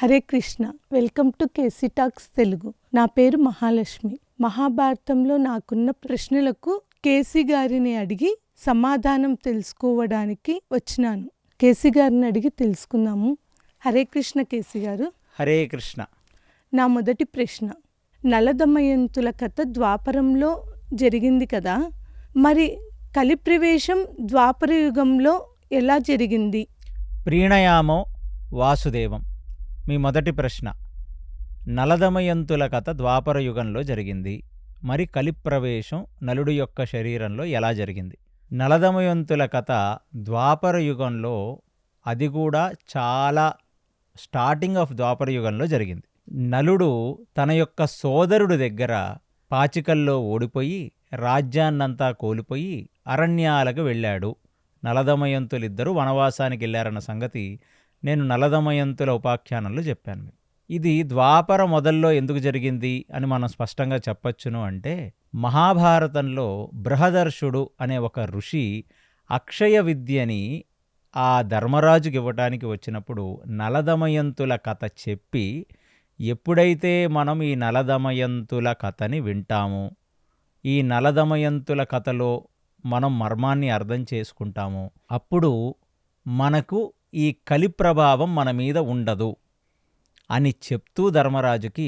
Hare Krishna. Welcome to KC talks Telugu. నా పేరు మహాలక్ష్మి. మహాభారతంలో నాకున్న ప్రశ్నలకు కేసీ గారిని అడిగి సమాధానం తెలుసుకోవడానికి వచ్చినాను. కేసీ గారిని అడిగి తెలుసుకుందాము. హరే కృష్ణ కేసీ గారు. హరే కృష్ణ. నా మొదటి ప్రశ్న, నలదమయంతుల కథ ద్వాపరంలో జరిగింది కదా, మరి కలిప్రవేశం ద్వాపర యుగంలో ఎలా జరిగింది? ప్రీణయామో వాసుదేవం. మీ మొదటి ప్రశ్న, నలదమయంతుల కథ ద్వాపర యుగంలో జరిగింది, మరి కలిప్రవేశం నలుడి యొక్క శరీరంలో ఎలా జరిగింది? నలదమయంతుల కథ ద్వాపర యుగంలో, అది కూడా చాలా స్టార్టింగ్ ఆఫ్ ద్వాపర యుగంలో జరిగింది. నలుడు తన యొక్క సోదరుడి దగ్గర పాచికల్లో ఓడిపోయి రాజ్యాన్నంతా కోల్పోయి అరణ్యాలకు వెళ్ళాడు. నలదమయంతులిద్దరూ వనవాసానికి వెళ్ళారన్న సంగతి నేను నలదమయంతుల ఉపాఖ్యానంలో చెప్పాను. ఇది ద్వాపర మొదల్లో ఎందుకు జరిగింది అని మనం స్పష్టంగా చెప్పచ్చును అంటే, మహాభారతంలో బృహదర్షుడు అనే ఒక ఋషి అక్షయ విద్యని ఆ ధర్మరాజుకి ఇవ్వటానికి వచ్చినప్పుడు నలదమయంతుల కథ చెప్పి, ఎప్పుడైతే మనం ఈ నలదమయంతుల కథని వింటామో, ఈ నలదమయంతుల కథలో మనం మర్మాన్ని అర్థం చేసుకుంటామో, అప్పుడు మనకు ఈ కలి ప్రభావం మన మీద ఉండదు అని చెప్తూ ధర్మరాజుకి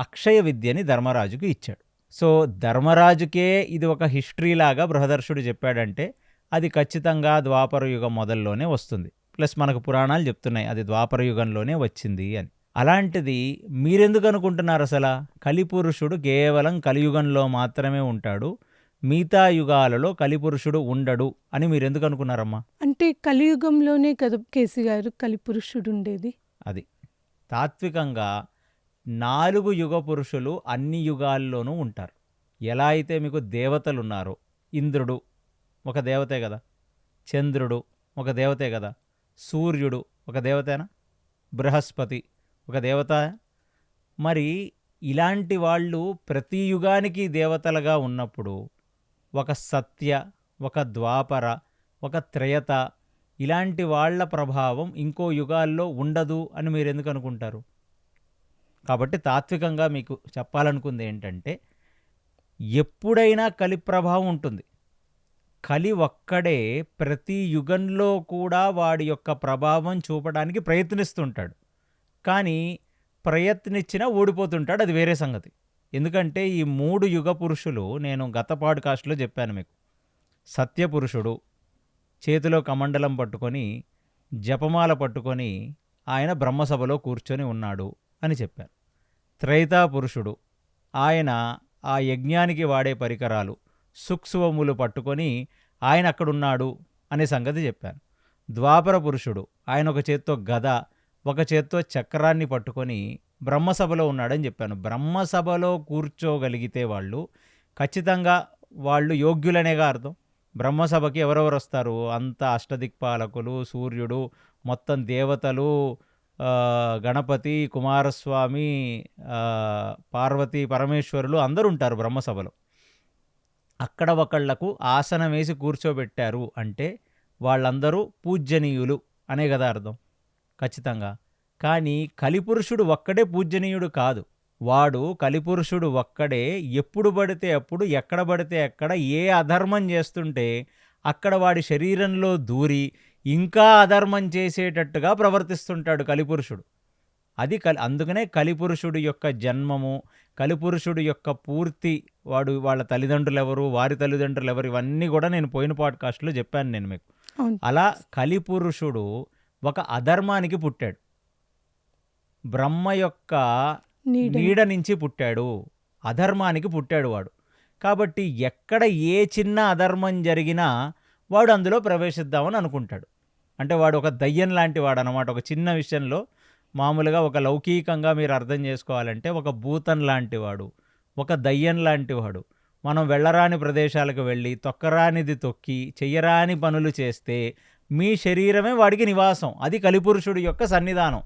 అక్షయ విద్యని ధర్మరాజుకి ఇచ్చాడు. సో ధర్మరాజుకే ఇది ఒక హిస్టరీలాగా బృహదర్షుడు చెప్పాడంటే అది ఖచ్చితంగా ద్వాపర యుగం మొదల్లోనే వస్తుంది. ప్లస్ మనకు పురాణాలు చెప్తున్నాయి అది ద్వాపర యుగంలోనే వచ్చింది అని. అలాంటిది మీరెందుకు అనుకుంటున్నారు? అసలు కలిపురుషుడు కేవలం కలియుగంలో మాత్రమే ఉంటాడు, మిగతా యుగాలలో కలిపురుషుడు ఉండడు అని మీరెందుకు అనుకున్నారమ్మా? అంటే కలియుగంలోనే కదా కేసీ గారు కలిపురుషుడు ఉండేది. అది తాత్వికంగా 4 యుగ పురుషులు అన్ని యుగాల్లోనూ ఉంటారు. ఎలా అయితే మీకు దేవతలు ఉన్నారో, ఇంద్రుడు ఒక దేవతే కదా, చంద్రుడు ఒక దేవతే కదా, సూర్యుడు ఒక దేవతేనా, బృహస్పతి ఒక దేవత. మరి ఇలాంటి వాళ్ళు ప్రతి యుగానికి దేవతలుగా ఉన్నప్పుడు ఒక సత్య, ఒక ద్వాపర, ఒక త్రేత, ఇలాంటి వాళ్ళ ప్రభావం ఇంకో యుగాల్లో ఉండదు అని మీరు ఎందుకు అనుకుంటారు? కాబట్టి తాత్వికంగా మీకు చెప్పాలనుకుంది ఏంటంటే, ఎప్పుడైనా కలి ప్రభావం ఉంటుంది. కలి ఒక్కడే ప్రతి యుగంలో కూడా వాడి యొక్క ప్రభావం చూపడానికి ప్రయత్నిస్తుంటాడు. కానీ ప్రయత్నించినా ఓడిపోతుంటాడు, అది వేరే సంగతి. ఎందుకంటే ఈ 3 యుగ పురుషులు నేను గత పాడ్కాస్ట్లో చెప్పాను మీకు. సత్యపురుషుడు చేతిలో కమండలం పట్టుకొని జపమాల పట్టుకొని ఆయన బ్రహ్మసభలో కూర్చొని ఉన్నాడు అని చెప్పాను. త్రైతా పురుషుడు ఆయన ఆ యజ్ఞానికి వాడే పరికరాలు సూక్ష్మములు పట్టుకొని ఆయన అక్కడున్నాడు అనే సంగతి చెప్పాను. ద్వాపర పురుషుడు ఆయన ఒక చేత్తో గద, ఒక చేత్తో చక్రాన్ని పట్టుకొని బ్రహ్మసభలో ఉన్నాడని చెప్పాను. బ్రహ్మసభలో కూర్చోగలిగితే వాళ్ళు ఖచ్చితంగా వాళ్ళు యోగ్యులనేగా అర్థం. బ్రహ్మసభకి ఎవరెవరు వస్తారు? అంత అష్టదిక్పాలకులు, సూర్యుడు, మొత్తం దేవతలు, గణపతి, కుమారస్వామి, పార్వతీ పరమేశ్వరులు అందరూ ఉంటారు బ్రహ్మసభలో. అక్కడ ఒకళ్లకు ఆసనం వేసి కూర్చోబెట్టారు అంటే వాళ్ళందరూ పూజ్యనీయులు అనే కదా అర్థం ఖచ్చితంగా. కానీ కలిపురుషుడు ఒక్కడే పూజనీయుడు కాదు. వాడు కలిపురుషుడు ఒక్కడే ఎప్పుడు పడితే అప్పుడు, ఎక్కడ పడితే ఎక్కడ ఏ అధర్మం చేస్తుంటే అక్కడ వాడి శరీరంలో దూరి ఇంకా అధర్మం చేసేటట్టుగా ప్రవర్తిస్తుంటాడు కలిపురుషుడు. అది అందుకనే కలిపురుషుడు యొక్క జన్మము, కలిపురుషుడు యొక్క పూర్తి, వాడు వాళ్ళ తల్లిదండ్రులు ఎవరు, వారి తల్లిదండ్రులు ఎవరు, ఇవన్నీ కూడా నేను పోయిన పాడ్కాస్ట్లో చెప్పాను నేను మీకు. అలా కలిపురుషుడు ఒక అధర్మానికి పుట్టాడు, బ్రహ్మ యొక్క నీడ నుంచి పుట్టాడు, అధర్మానికి పుట్టాడు వాడు. కాబట్టి ఎక్కడ ఏ చిన్న అధర్మం జరిగినా వాడు అందులో ప్రవేశిద్దామని అనుకుంటాడు. అంటే వాడు ఒక దయ్యం లాంటి వాడు అన్నమాట. ఒక చిన్న విషయంలో మామూలుగా ఒక లౌకికంగా మీరు అర్థం చేసుకోవాలంటే ఒక భూతం లాంటి వాడు, ఒక దయ్యం లాంటి వాడు. మనం వెళ్ళరాని ప్రదేశాలకు వెళ్ళి తొక్కరానిది తొక్కి చెయ్యరాని పనులు చేస్తే మీ శరీరమే వాడికి నివాసం. అది కలిపురుషుడు యొక్క సన్నిధానం.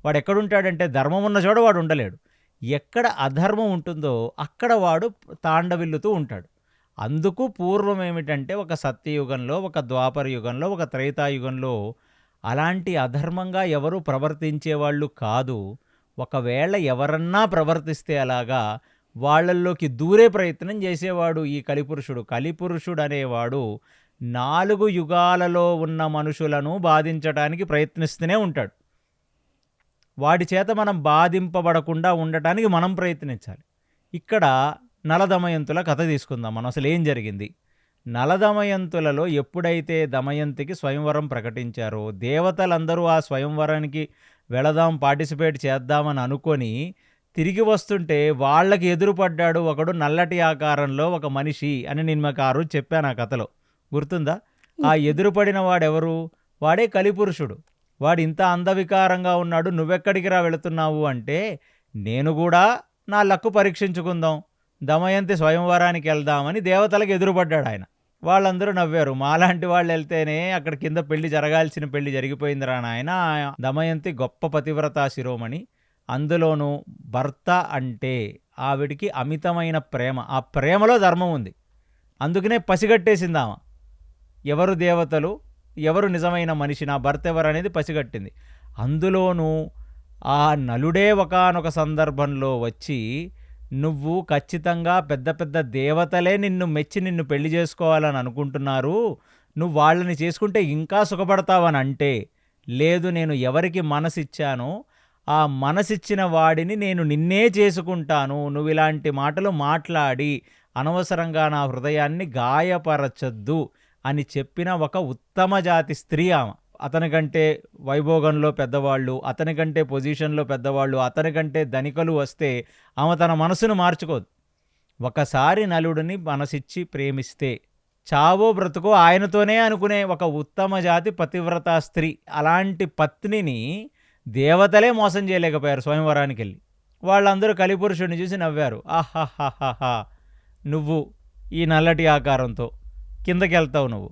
వాడు ఎక్కడుంటాడంటే ధర్మం ఉన్న చోట వాడు ఉండలేడు. ఎక్కడ అధర్మం ఉంటుందో అక్కడ వాడు తాండవిల్లుతూ ఉంటాడు. అందుకు పూర్వం ఏమిటంటే ఒక సత్యయుగంలో, ఒక ద్వాపర యుగంలో, ఒక త్రేతాయుగంలో అలాంటి అధర్మంగా ఎవరు ప్రవర్తించేవాళ్ళు కాదు. ఒకవేళ ఎవరన్నా ప్రవర్తిస్తే అలాగా వాళ్ళల్లోకి దూరే ప్రయత్నం చేసేవాడు ఈ కలిపురుషుడు. కలిపురుషుడు అనేవాడు 4 యుగాలలో ఉన్న మనుషులను బాధించడానికి ప్రయత్నిస్తూనే ఉంటాడు. వాడి చేత మనం బాధింపబడకుండా ఉండటానికి మనం ప్రయత్నించాలి. ఇక్కడ నలదమయంతుల కథ తీసుకుందాం మనం. అసలు ఏం జరిగింది? నలదమయంతులలో ఎప్పుడైతే దమయంతికి స్వయంవరం ప్రకటించారో దేవతలందరూ ఆ స్వయంవరానికి వెళదాం, పార్టిసిపేట్ చేద్దామని అనుకొని తిరిగి వస్తుంటే వాళ్ళకి ఎదురుపడ్డాడు ఒకడు నల్లటి ఆకారంలో ఒక మనిషి అని నేను మీకు ఆ రోజు చెప్పాను ఆ కథలో. గుర్తుందా? ఆ ఎదురుపడిన వాడెవరు? వాడే కలిపురుషుడు. వాడు ఇంత అందవికారంగా ఉన్నాడు, నువ్వెక్కడికి రా వెళుతున్నావు అంటే, నేను కూడా నా లక్కు పరీక్షించుకుందాం, దమయంతి స్వయంవరానికి వెళ్దామని దేవతలకు ఎదురుపడ్డాడు ఆయన. వాళ్ళందరూ నవ్వారు. మాలాంటి వాళ్ళు వెళ్తేనే అక్కడ కింద పెళ్లి జరగాల్సిన పెళ్లి జరిగిపోయిందిరా నాయన. దమయంతి గొప్ప పతివ్రత శిరోమణి, అందులోనూ భర్త అంటే ఆవిడికి అమితమైన ప్రేమ. ఆ ప్రేమలో ధర్మం ఉంది. అందుకనే పసిగట్టేసిందామ ఎవరు దేవతలు, ఎవరు నిజమైన మనిషి, నా భర్త ఎవరు అనేది పసిగట్టింది. అందులోనూ ఆ నలుడే ఒకానొక సందర్భంలో వచ్చి, నువ్వు ఖచ్చితంగా పెద్ద పెద్ద దేవతలే నిన్ను మెచ్చి నిన్ను పెళ్లి చేసుకోవాలని అనుకుంటున్నారు, నువ్వు వాళ్ళని చేసుకుంటే ఇంకా సుఖపడతావని అంటే, లేదు నేను ఎవరికి మనసిచ్చానో ఆ మనసిచ్చిన వాడిని నేను నిన్నే చేసుకుంటాను, నువ్వు ఇలాంటి మాటలు మాట్లాడి అనవసరంగా నా హృదయాన్ని గాయపరచొద్దు అని చెప్పిన ఒక ఉత్తమ జాతి స్త్రీ ఆమె. అతనికంటే వైభోగంలో పెద్దవాళ్ళు, అతనికంటే పొజిషన్లో పెద్దవాళ్ళు, అతనికంటే ధనికలు వస్తే ఆమె తన మనసును మార్చుకోదు. ఒకసారి నలుడిని మనసిచ్చి ప్రేమిస్తే చావో బ్రతుకో ఆయనతోనే అనుకునే ఒక ఉత్తమ జాతి పతివ్రత స్త్రీ. అలాంటి పత్నిని దేవతలే మోసం చేయలేకపోయారు స్వయంవరానికి వెళ్ళి. వాళ్ళందరూ కలిపురుషుడిని చూసి నవ్వారు. ఆహాహాహా, నువ్వు ఈ నల్లటి ఆకారంతో కిందకి వెళ్తావు, నువ్వు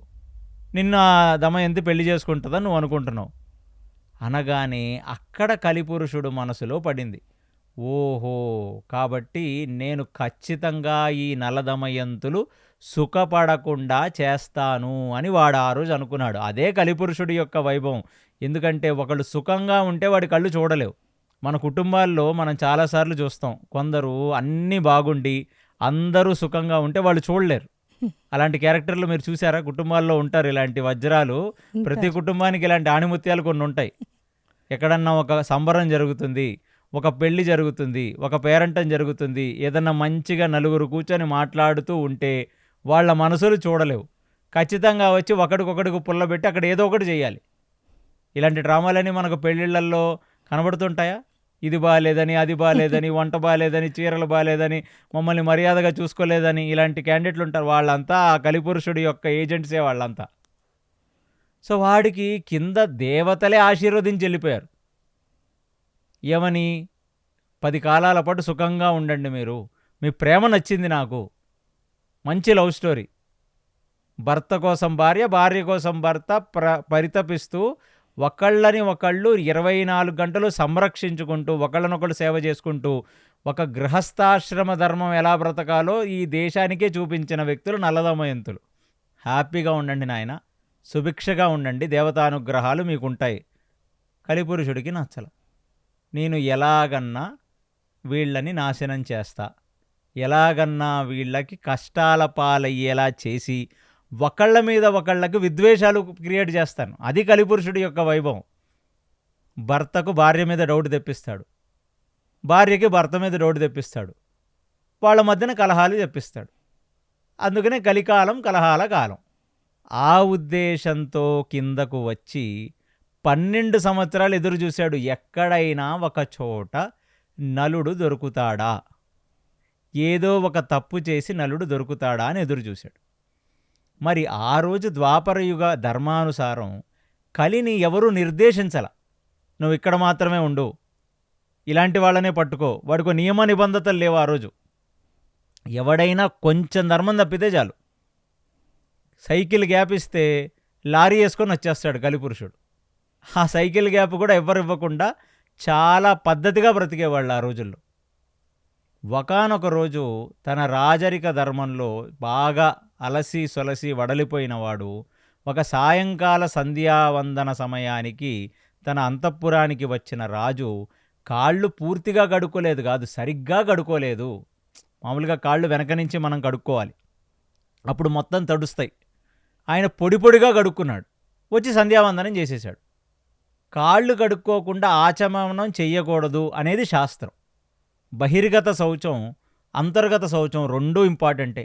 నిన్ను ఆ దమయంతి పెళ్లి చేసుకుంటుందని నువ్వు అనుకుంటున్నావు అనగానే అక్కడ కలిపురుషుడు మనసులో పడింది. ఓహో, కాబట్టి నేను ఖచ్చితంగా ఈ నలదమయంతులు సుఖపడకుండా చేస్తాను అని వాడు ఆ రోజు అనుకున్నాడు. అదే కలిపురుషుడి యొక్క వైభవం. ఎందుకంటే ఒకళ్ళు సుఖంగా ఉంటే వాడి కళ్ళు చూడలేవు. మన కుటుంబాల్లో మనం చాలాసార్లు చూస్తాం, కొందరు అన్నీ బాగుండి అందరూ సుఖంగా ఉంటే వాళ్ళు చూడలేరు. అలాంటి క్యారెక్టర్లు మీరు చూసారా? కుటుంబాల్లో ఉంటారు ఇలాంటి వజ్రాలు. ప్రతి కుటుంబానికి ఇలాంటి ఆణిముత్యాలు కొన్ని ఉంటాయి. ఎక్కడన్నా ఒక సంబరం జరుగుతుంది, ఒక పెళ్లి జరుగుతుంది, ఒక పేరంటం జరుగుతుంది, ఏదన్నా మంచిగా నలుగురు కూర్చొని మాట్లాడుతూ ఉంటే వాళ్ళ మనసులు చూడలేవు. ఖచ్చితంగా వచ్చి ఒకడికొకడికి పుల్లబెట్టి అక్కడ ఏదో ఒకటి చేయాలి. ఇలాంటి డ్రామాలన్నీ మనకు పెళ్ళిళ్ళల్లో కనబడుతుంటాయా? ఇది బాగాలేదని, అది బాగాలేదని, వంట బాగాలేదని, చీరలు బాగాలేదని, మమ్మల్ని మర్యాదగా చూసుకోలేదని ఇలాంటి క్యాండిడేట్లు ఉంటారు. వాళ్ళంతా ఆ కలిపురుషుడి యొక్క ఏజెంట్సే వాళ్ళంతా. సో వాడికి కింద దేవతలే ఆశీర్వదించి వెళ్ళిపోయారు. ఏమని? 10 కాలాల పాటు సుఖంగా ఉండండి మీరు, మీ ప్రేమ నచ్చింది నాకు, మంచి లవ్ స్టోరీ, భర్త కోసం భార్య, భార్య కోసం భర్త పరితపిస్తూ ఒకళ్ళని ఒకళ్ళు 24 గంటలు సంరక్షించుకుంటూ ఒకళ్ళనొకళ్ళు సేవ చేసుకుంటూ ఒక గృహస్థాశ్రమ ధర్మం ఎలా బ్రతకాలో ఈ దేశానికే చూపించిన వ్యక్తులు నలదమయంతులు. హ్యాపీగా ఉండండి నాయన, సుభిక్షగా ఉండండి, దేవతానుగ్రహాలు మీకుంటాయి. కలిపురుషుడికి నచ్చల. నేను ఎలాగన్నా వీళ్ళని నాశనం చేస్తా, ఎలాగన్నా వీళ్ళకి కష్టాల పాలయ్యేలా చేసి ఒకళ్ళ మీద ఒకళ్ళకి విద్వేషాలు క్రియేట్ చేస్తాను. అది కలిపురుషుడి యొక్క వైభవం. భర్తకు భార్య మీద డౌట్ తెప్పిస్తాడు, భార్యకి భర్త మీద డౌట్ తెప్పిస్తాడు, వాళ్ళ మధ్యన కలహాలు తెప్పిస్తాడు. అందుకనే కలికాలం కలహాల కాలం. ఆ ఉద్దేశంతో కిందకు వచ్చి 12 సంవత్సరాలు ఎదురు చూశాడు. ఎక్కడైనా ఒక చోట నలుడు దొరుకుతాడా, ఏదో ఒక తప్పు చేసి నలుడు దొరుకుతాడా అని ఎదురు చూశాడు. మరి ఆ రోజు ద్వాపరయుగ ధర్మానుసారం కలిని ఎవరూ నిర్దేశించాల, నువ్వు ఇక్కడ మాత్రమే ఉండు, ఇలాంటి వాళ్ళనే పట్టుకో, వాడికో నియమ నిబంధతలు లేవు. ఆ రోజు ఎవడైనా కొంచెం ధర్మం తప్పితే చాలు, సైకిల్ గ్యాప్ ఇస్తే లారీ వేసుకొని వచ్చేస్తాడు కలిపురుషుడు. ఆ సైకిల్ గ్యాప్ కూడా ఎవరు ఇవ్వకుండా చాలా పద్ధతిగా బ్రతికేవాళ్ళు ఆ రోజుల్లో. ఒకానొక రోజు తన రాజరిక ధర్మంలో బాగా అలసి సొలసి వడలిపోయిన వాడు ఒక సాయంకాల సంధ్యావందన సమయానికి తన అంతఃపురానికి వచ్చిన రాజు కాళ్ళు పూర్తిగా కడుక్కోలేదు కాదు, సరిగ్గా కడుక్కోలేదు. మామూలుగా కాళ్ళు వెనక నుంచి మనం కడుక్కోవాలి, అప్పుడు మొత్తం తడుస్తాయి. ఆయన పొడి పొడిగా కడుక్కున్నాడు, వచ్చి సంధ్యావందనం చేసేశాడు. కాళ్ళు కడుక్కోకుండా ఆచమనం చెయ్యకూడదు అనేది శాస్త్రం. బహిర్గత శౌచం, అంతర్గత శౌచం రెండూ ఇంపార్టెంటే.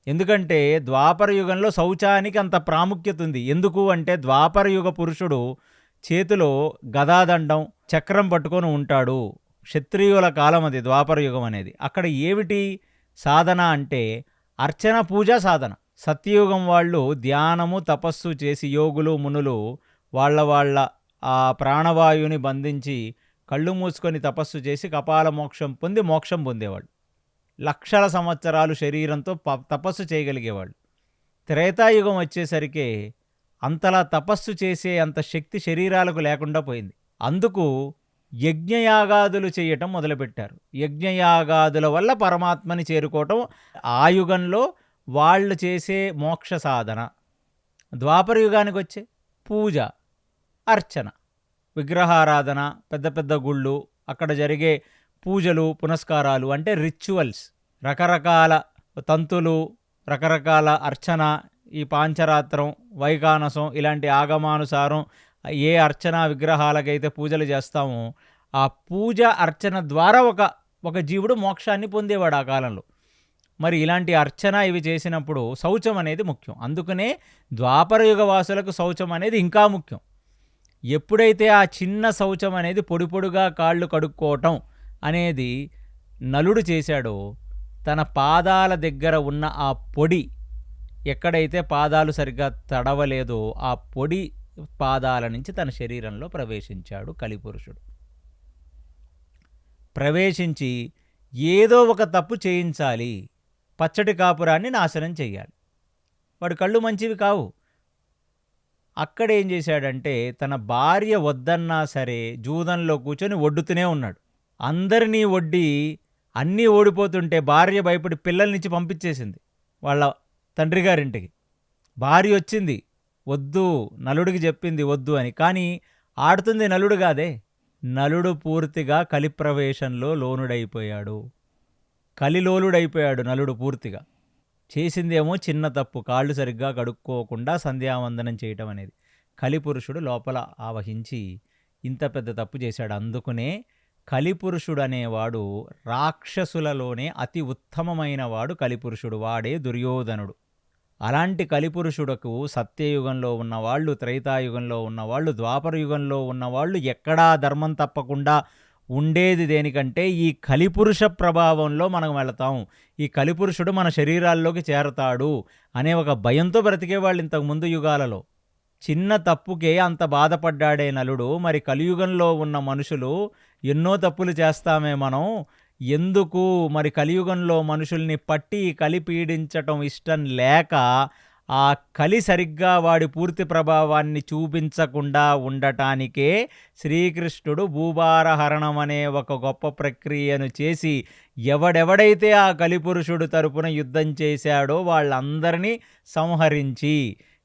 ఎందుకంటే ద్వాపర యుగంలో శౌచానికి అంత ప్రాముఖ్యత ఉంది. ఎందుకు అంటే ద్వాపర యుగ పురుషుడు చేతిలో గదాదండం చక్రం పట్టుకొని ఉంటాడు. క్షత్రియుల కాలం అది ద్వాపర యుగం అనేది. అక్కడ ఏమిటి సాధన అంటే అర్చన, పూజ, సాధన. సత్యయుగం వాళ్ళు ధ్యానము తపస్సు చేసి, యోగులు మునులు వాళ్ళ ఆ ప్రాణవాయువుని బంధించి కళ్ళు మూసుకొని తపస్సు చేసి కపాల మోక్షం పొంది మోక్షం పొందేవాళ్ళు. లక్షల సంవత్సరాలు శరీరంతో తపస్సు చేయగలిగేవాళ్ళు. త్రేతాయుగం వచ్చేసరికి అంతలా తపస్సు చేసే అంత శక్తి శరీరాలకు లేకుండా పోయింది. అందుకు యజ్ఞయాగాదులు చేయటం మొదలుపెట్టారు. యజ్ఞయాగాదుల వల్ల పరమాత్మని చేరుకోవటం ఆ యుగంలో వాళ్ళు చేసే మోక్ష సాధన. ద్వాపర యుగానికి వచ్చే పూజ, అర్చన, విగ్రహారాధన, పెద్ద పెద్ద గుళ్ళు, అక్కడ జరిగే పూజలు, పునస్కారాలు అంటే రిచువల్స్, రకరకాల తంతులు, రకరకాల అర్చన, ఈ పాంచరాత్రం, వైఖానసం ఇలాంటి ఆగమానుసారం ఏ అర్చన విగ్రహాలకైతే పూజలు చేస్తామో ఆ పూజ అర్చన ద్వారా ఒక జీవుడు మోక్షాన్ని పొందేవాడు ఆ కాలంలో. మరి ఇలాంటి అర్చన ఇవి చేసినప్పుడు శౌచం అనేది ముఖ్యం. అందుకనే ద్వాపరయుగ వాసులకు శౌచం అనేది ఇంకా ముఖ్యం. ఎప్పుడైతే ఆ చిన్న శౌచం అనేది పొడి పొడిగా కాళ్ళు కడుక్కోవటం అనేది నలుడు చేశాడో, తన పాదాల దగ్గర ఉన్న ఆ పొడి, ఎక్కడైతే పాదాలు సరిగ్గా తడవలేదో ఆ పొడి పాదాల నుంచి తన శరీరంలో ప్రవేశించాడు కలిపురుషుడు. ప్రవేశించి ఏదో ఒక తప్పు చేయించాలి, పచ్చడి కాపురాన్ని నాశనం చెయ్యాలి. వాడి కళ్ళు మంచివి కావు. అక్కడేం చేశాడంటే తన భార్య వద్దన్నా సరే జూదంలో కూర్చొని వడ్డుతూనే ఉన్నాడు. అందరినీ వడ్డి అన్నీ ఓడిపోతుంటే భార్య భయపడి పిల్లల్నిచ్చి పంపించేసింది వాళ్ళ తండ్రి గారింటికి. భార్య వచ్చింది, వద్దు, నలుడికి చెప్పింది వద్దు అని. కానీ ఆడుతుంది నలుడు కాదే, నలుడు పూర్తిగా కలిప్రవేశంలో లోనుడైపోయాడు, కలిలోలుడైపోయాడు నలుడు పూర్తిగా. చేసిందేమో చిన్న తప్పు, కాళ్ళు సరిగ్గా కడుక్కోకుండా సంధ్యావందనం చేయటం అనేది. కలిపురుషుడు లోపల ఆవహించి ఇంత పెద్ద తప్పు చేశాడు. అందుకునే కలిపురుషుడు అనేవాడు రాక్షసులలోనే అతి ఉత్తమమైన వాడు కలిపురుషుడు, వాడే దుర్యోధనుడు. అలాంటి కలిపురుషుడకు సత్యయుగంలో ఉన్నవాళ్ళు, త్రైతాయుగంలో ఉన్నవాళ్ళు, ద్వాపర యుగంలో ఉన్నవాళ్ళు ఎక్కడా ధర్మం తప్పకుండా ఉండేది దేనికంటే ఈ కలిపురుష ప్రభావంలో మనం వెళతాం, ఈ కలిపురుషుడు మన శరీరాల్లోకి చేరతాడు అనే ఒక భయంతో బ్రతికేవాళ్ళు ఇంతకుముందు యుగాలలో. చిన్న తప్పుకే అంత బాధపడ్డాడే నలుడు. మరి కలియుగంలో ఉన్న మనుషులు ఎన్నో తప్పులు చేస్తామే మనం, ఎందుకు మరి కలియుగంలో మనుషుల్ని పట్టి కలి పీడించటం ఇష్టం లేక ఆ కలి సరిగ్గా వాడి పూర్తి ప్రభావాన్ని చూపించకుండా ఉండటానికే శ్రీకృష్ణుడు భూభారహరణం అనే ఒక గొప్ప ప్రక్రియను చేసి ఎవడెవడైతే ఆ కలిపురుషుడు తరపున యుద్ధం చేశాడో వాళ్ళందరినీ సంహరించి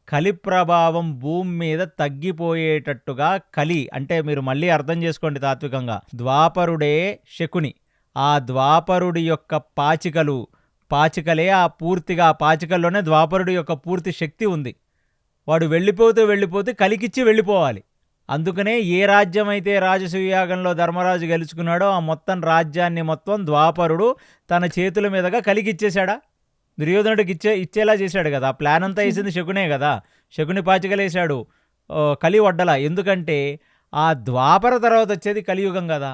కలి ప్రభావం భూమి మీద తగ్గిపోయేటట్టుగా, కలి అంటే మీరు మళ్ళీ అర్థం చేసుకోండి తాత్వికంగా, ద్వాపరుడే శకుని. ఆ ద్వాపరుడి యొక్క పాచికలే ఆ పూర్తిగా ఆ పాచికల్లోనే ద్వాపరుడి యొక్క పూర్తి శక్తి ఉంది. వాడు వెళ్ళిపోతూ కలికిచ్చి వెళ్ళిపోవాలి. అందుకనే ఏ రాజ్యం అయితే రాజసూయాగంలో ధర్మరాజు గెలుచుకున్నాడో ఆ మొత్తం రాజ్యాన్ని మొత్తం ద్వాపరుడు తన చేతుల మీదుగా కలికిచ్చేశాడా, దుర్యోధనుడికి ఇచ్చేలా చేశాడు కదా. ప్లాన్ అంతా వేసింది శకునే కదా. శకుని పాచికలేశాడు కలి వడ్డల. ఎందుకంటే ఆ ద్వాపర తర్వాత వచ్చేది కలియుగం కదా,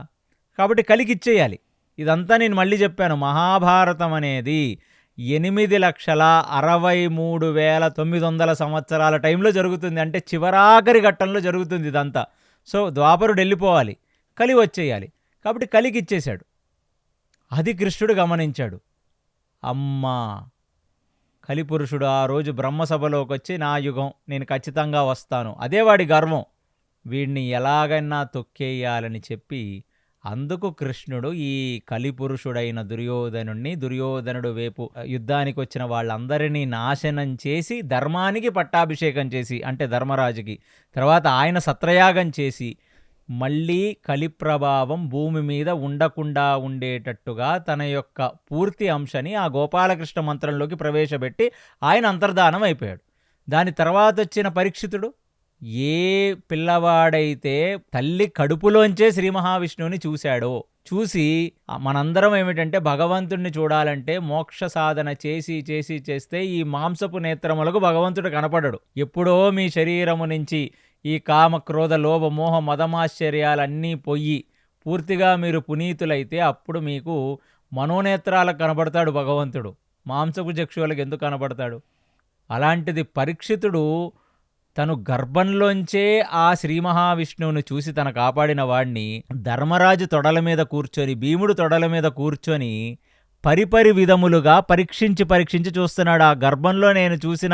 కాబట్టి కలికిచ్చేయాలి. ఇదంతా నేను మళ్ళీ చెప్పాను. మహాభారతం అనేది 8,63,900 సంవత్సరాల టైంలో జరుగుతుంది. అంటే చివరాఖరి ఘట్టంలో జరుగుతుంది ఇదంతా. సో ద్వాపరుడు వెళ్ళిపోవాలి, కలి వచ్చేయాలి, కాబట్టి కలికి ఇచ్చేశాడు. అది కృష్ణుడు గమనించాడు. అమ్మా, కలిపురుషుడు ఆ రోజు బ్రహ్మసభలోకి వచ్చి నా యుగం, నేను ఖచ్చితంగా వస్తాను, అదే వాడి గర్వం, వీడిని ఎలాగైనా తొక్కేయాలని చెప్పి అందుకు కృష్ణుడు ఈ కలిపురుషుడైన దుర్యోధనుడు వైపు యుద్ధానికి వచ్చిన వాళ్ళందరినీ నాశనం చేసి ధర్మానికి పట్టాభిషేకం చేసి, అంటే ధర్మరాజుకి, తర్వాత ఆయన సత్రయాగం చేసి మళ్ళీ కలి ప్రభావం భూమి మీద ఉండకుండా ఉండేటట్టుగా తన యొక్క పూర్తి అంశని ఆ గోపాలకృష్ణ మంత్రంలోకి ప్రవేశపెట్టి ఆయన అంతర్ధానం అయిపోయాడు. దాని తర్వాత వచ్చిన పరీక్షితుడు ఏ పిల్లవాడైతే తల్లి కడుపులోంచే శ్రీ మహావిష్ణువుని చూశాడో, చూసి మనందరం ఏమిటంటే భగవంతుణ్ణి చూడాలంటే మోక్ష సాధన చేస్తే ఈ మాంసపు నేత్రములకు భగవంతుడు కనపడడు. ఎప్పుడో మీ శరీరము నుంచి ఈ కామ క్రోధ లోభ మోహ మదమాశ్చర్యాలన్నీ పోయి పూర్తిగా మీరు పునీతులైతే అప్పుడు మీకు మనోనేత్రాలకు కనబడతాడు భగవంతుడు. మాంసపు చక్షువులకు ఎందుకు కనబడతాడు? అలాంటిది పరీక్షితుడు తను గర్భంలోంచే ఆ శ్రీ మహావిష్ణువుని చూసి తన కాపాడిన వాడిని ధర్మరాజు తొడల మీద కూర్చొని, భీముడు తొడల మీద కూర్చొని పరిపరి విధములుగా పరీక్షించి చూస్తున్నాడు. ఆ గర్భంలో నేను చూసిన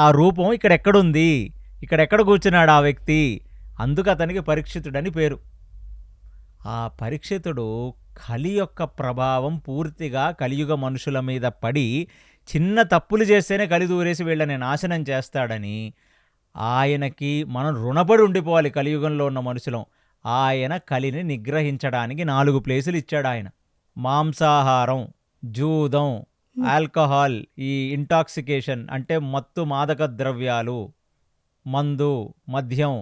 ఆ రూపం ఇక్కడెక్కడుంది, ఇక్కడెక్కడ కూర్చున్నాడు ఆ వ్యక్తి, అందుకు అతనికి పరీక్షితుడని పేరు. ఆ పరీక్షితుడు కలి యొక్క ప్రభావం పూర్తిగా కలియుగ మనుషుల మీద పడి చిన్న తప్పులు చేస్తేనే కలి దూరేసి వీళ్ళని నాశనం చేస్తాడని ఆయనకి మనం రుణపడి ఉండిపోవాలి. కలియుగంలో ఉన్న మనుషులం. ఆయన కలిని నిగ్రహించడానికి 4 ప్లేసులు ఇచ్చాడు ఆయన. మాంసాహారం, జూదం, ఆల్కహాల్, ఈ ఇంటాక్సికేషన్ అంటే మత్తు మాదక ద్రవ్యాలు, మందు, మద్యం,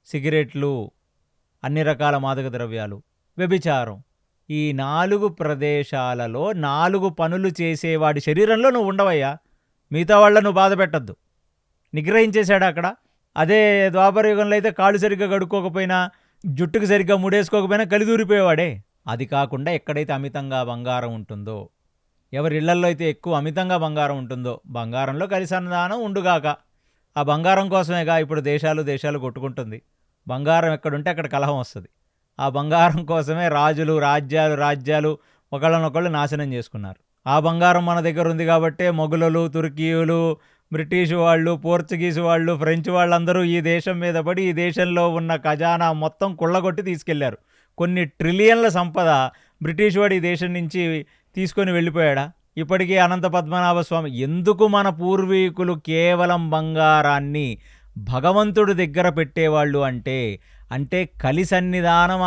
సిగరెట్లు, అన్ని రకాల మాదక ద్రవ్యాలు, వ్యభిచారం, ఈ 4 ప్రదేశాలలో 4 పనులు చేసేవాడి శరీరంలో నువ్వు ఉండవయ్యా. మిగతా వాళ్ళ నువ్వు బాధ పెట్టద్దు. నిగ్రహించేశాడు అక్కడ. అదే ద్వాపరయుగంలో అయితే కాళ్ళు సరిగ్గా కడుక్కోకపోయినా, జుట్టుకు సరిగ్గా ముడేసుకోకపోయినా కలిదూరిపోయేవాడే. అది కాకుండా ఎక్కడైతే అమితంగా బంగారం ఉంటుందో, ఎవరి ఇళ్లల్లో అయితే ఎక్కువ అమితంగా బంగారం ఉంటుందో, బంగారంలో కలిసంధానం ఉండుగాక. ఆ బంగారం కోసమేగా ఇప్పుడు దేశాలు కొట్టుకుంటుంది. బంగారం ఎక్కడుంటే అక్కడ కలహం వస్తుంది. ఆ బంగారం కోసమే రాజులు రాజ్యాలు ఒకళ్ళనొకళ్ళు నాశనం చేసుకున్నారు. ఆ బంగారం మన దగ్గర ఉంది కాబట్టే మొఘలులు, తుర్కీయులు, బ్రిటిష్ వాళ్ళు, పోర్చుగీసు వాళ్ళు, ఫ్రెంచ్ వాళ్ళందరూ ఈ దేశం మీద పడి ఈ దేశంలో ఉన్న ఖజానా మొత్తం కుళ్ళగొట్టి తీసుకెళ్లారు. కొన్ని ట్రిలియన్ల సంపద బ్రిటిష్ వాడు ఈ దేశం నుంచి తీసుకొని వెళ్ళిపోయాడా? ఇప్పటికీ అనంత పద్మనాభ స్వామి ఎందుకు మన పూర్వీకులు కేవలం బంగారాన్ని భగవంతుడి దగ్గర పెట్టేవాళ్ళు అంటే కలి సన్నిధానం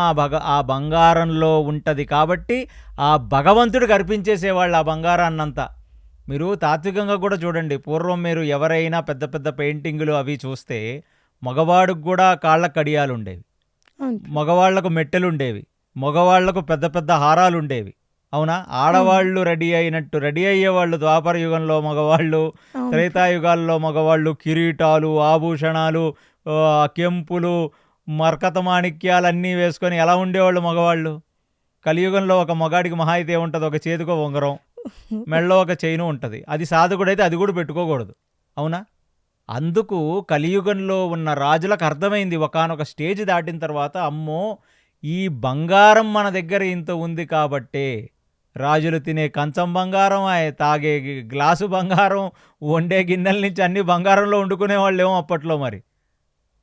ఆ బంగారంలో ఉంటుంది కాబట్టి ఆ భగవంతుడికి అర్పించేసేవాళ్ళు ఆ బంగారాన్నంతా. మీరు తాత్వికంగా కూడా చూడండి. పూర్వం మీరు ఎవరైనా పెద్ద పెద్ద పెయింటింగులు అవి చూస్తే మగవాడికి కూడా కాళ్ళ కడియాలు ఉండేవి, మగవాళ్లకు మెట్టెలు ఉండేవి, మగవాళ్లకు పెద్ద పెద్ద హారాలు ఉండేవి. అవునా? ఆడవాళ్ళు రెడీ అయ్యేవాళ్ళు ద్వాపర యుగంలో మగవాళ్ళు, త్రేతాయుగాల్లో మగవాళ్ళు కిరీటాలు, ఆభూషణాలు, కెంపులు, మర్కత మాణిక్యాలు అన్నీ వేసుకొని ఎలా ఉండేవాళ్ళు మగవాళ్ళు. కలియుగంలో ఒక మగాడికి మహా అయితే ఉంటుంది, ఒక చేతికో ఉంగరం, మెళ్ళో ఒక చైను ఉంటుంది. అది సాధకుడైతే అది కూడా పెట్టుకోకూడదు. అవునా? అందుకు కలియుగంలో ఉన్న రాజులకు అర్థమైంది ఒకానొక స్టేజ్ దాటిన తర్వాత, అమ్మో ఈ బంగారం మన దగ్గర ఇంత ఉంది కాబట్టే రాజులు తినే కంచం బంగారం, తాగే గ్లాసు బంగారం, వండే గిన్నెల నుంచి అన్ని బంగారంలో వండుకునే వాళ్ళేమో అప్పట్లో. మరి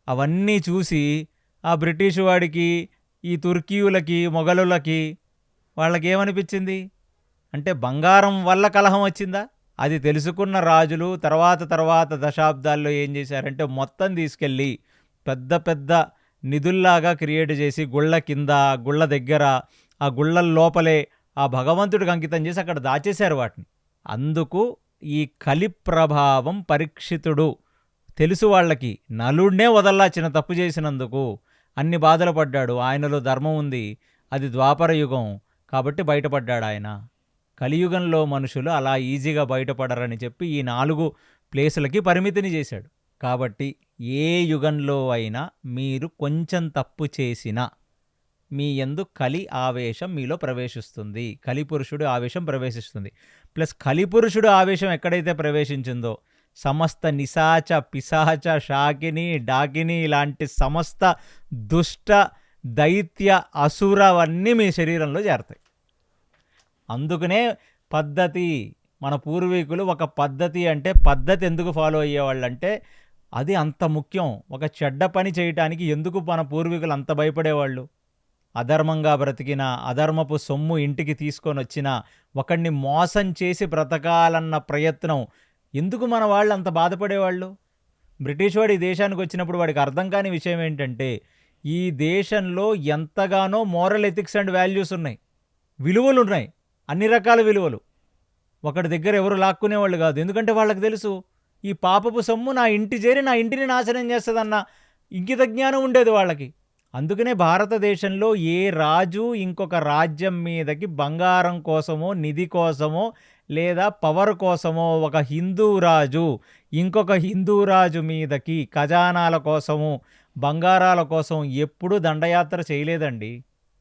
అవన్నీ చూసి ఆ బ్రిటిష్ వాడికి, ఈ తుర్కీయులకి, మొఘలులకి వాళ్ళకి ఏమనిపించింది అంటే బంగారం వల్ల కలహం వచ్చిందా? అది తెలుసుకున్న రాజులు తర్వాత దశాబ్దాల్లో ఏం చేశారంటే మొత్తం తీసుకెళ్ళి పెద్ద పెద్ద నిధుల్లాగా క్రియేట్ చేసి గుళ్ళ కింద, గుళ్ళ దగ్గర, ఆ గుళ్ళ లోపలే ఆ భగవంతుడికి అంకితం చేసి అక్కడ దాచేశారు వాటిని. అందుకు ఈ కలి ప్రభావం పరీక్షితుడు తెలుసు వాళ్ళకి. నలుడినే వదల్లా చిన్న తప్పు చేసినందుకు అన్ని బాధలు పడ్డాడు. ఆయనలో ధర్మం ఉంది, అది ద్వాపర యుగం కాబట్టి బయటపడ్డాడు ఆయన. కలియుగంలో మనుషులు అలా ఈజీగా బయటపడరని చెప్పి ఈ 4 ప్లేసులకి పరిమితిని చేశాడు. కాబట్టి ఏ యుగంలో అయినా మీరు కొంచెం తప్పు చేసినా మీ యందు కలి ఆవేశం మీలో ప్రవేశిస్తుంది, కలిపురుషుడు ఆవేశం ప్రవేశిస్తుంది. ప్లస్ కలిపురుషుడు ఆవేశం ఎక్కడైతే ప్రవేశించిందో సమస్త నిశాచ, పిశాచ, శాకిని, డాకిని ఇలాంటి సమస్త దుష్ట, దైత్య, అసురవన్నీ మీ శరీరంలో చేరతాయి. అందుకనే పద్ధతి, మన పూర్వీకులు ఒక పద్ధతి అంటే పద్ధతి ఎందుకు ఫాలో అయ్యేవాళ్ళంటే అది అంత ముఖ్యం. ఒక చెడ్డ పని చేయటానికి ఎందుకు మన పూర్వీకులు అంత భయపడేవాళ్ళు? అధర్మంగా బ్రతికిన, అధర్మపు సొమ్ము ఇంటికి తీసుకొని వచ్చిన, ఒకడిని మోసం చేసి బ్రతకాలన్న ప్రయత్నం, ఎందుకు మన వాళ్ళు అంత బాధపడేవాళ్ళు? బ్రిటిష్ వాడు ఈ దేశానికి వచ్చినప్పుడు వాడికి అర్థం కాని విషయం ఏంటంటే, ఈ దేశంలో ఎంతగానో మోరల్ ఎథిక్స్ అండ్ వాల్యూస్ ఉన్నాయి, విలువలు ఉన్నాయి, అన్ని రకాల విలువలు. ఒకటి దగ్గర ఎవరు లాక్కునేవాళ్ళు కాదు. ఎందుకంటే వాళ్ళకి తెలుసు, ఈ పాపపు సొమ్ము నా ఇంటి చేరి నా ఇంటిని నాశనం చేస్తుందన్న ఇంకిత జ్ఞానం ఉండేది వాళ్ళకి. అందుకనే భారతదేశంలో ఏ రాజు ఇంకొక రాజ్యం మీదకి బంగారం కోసమో, నిధి కోసమో, లేదా పవర్ కోసమో ఒక హిందూ రాజు ఇంకొక హిందూ రాజు మీదకి ఖజానాల కోసము, బంగారాల కోసం ఎప్పుడూ దండయాత్ర చేయలేదండి.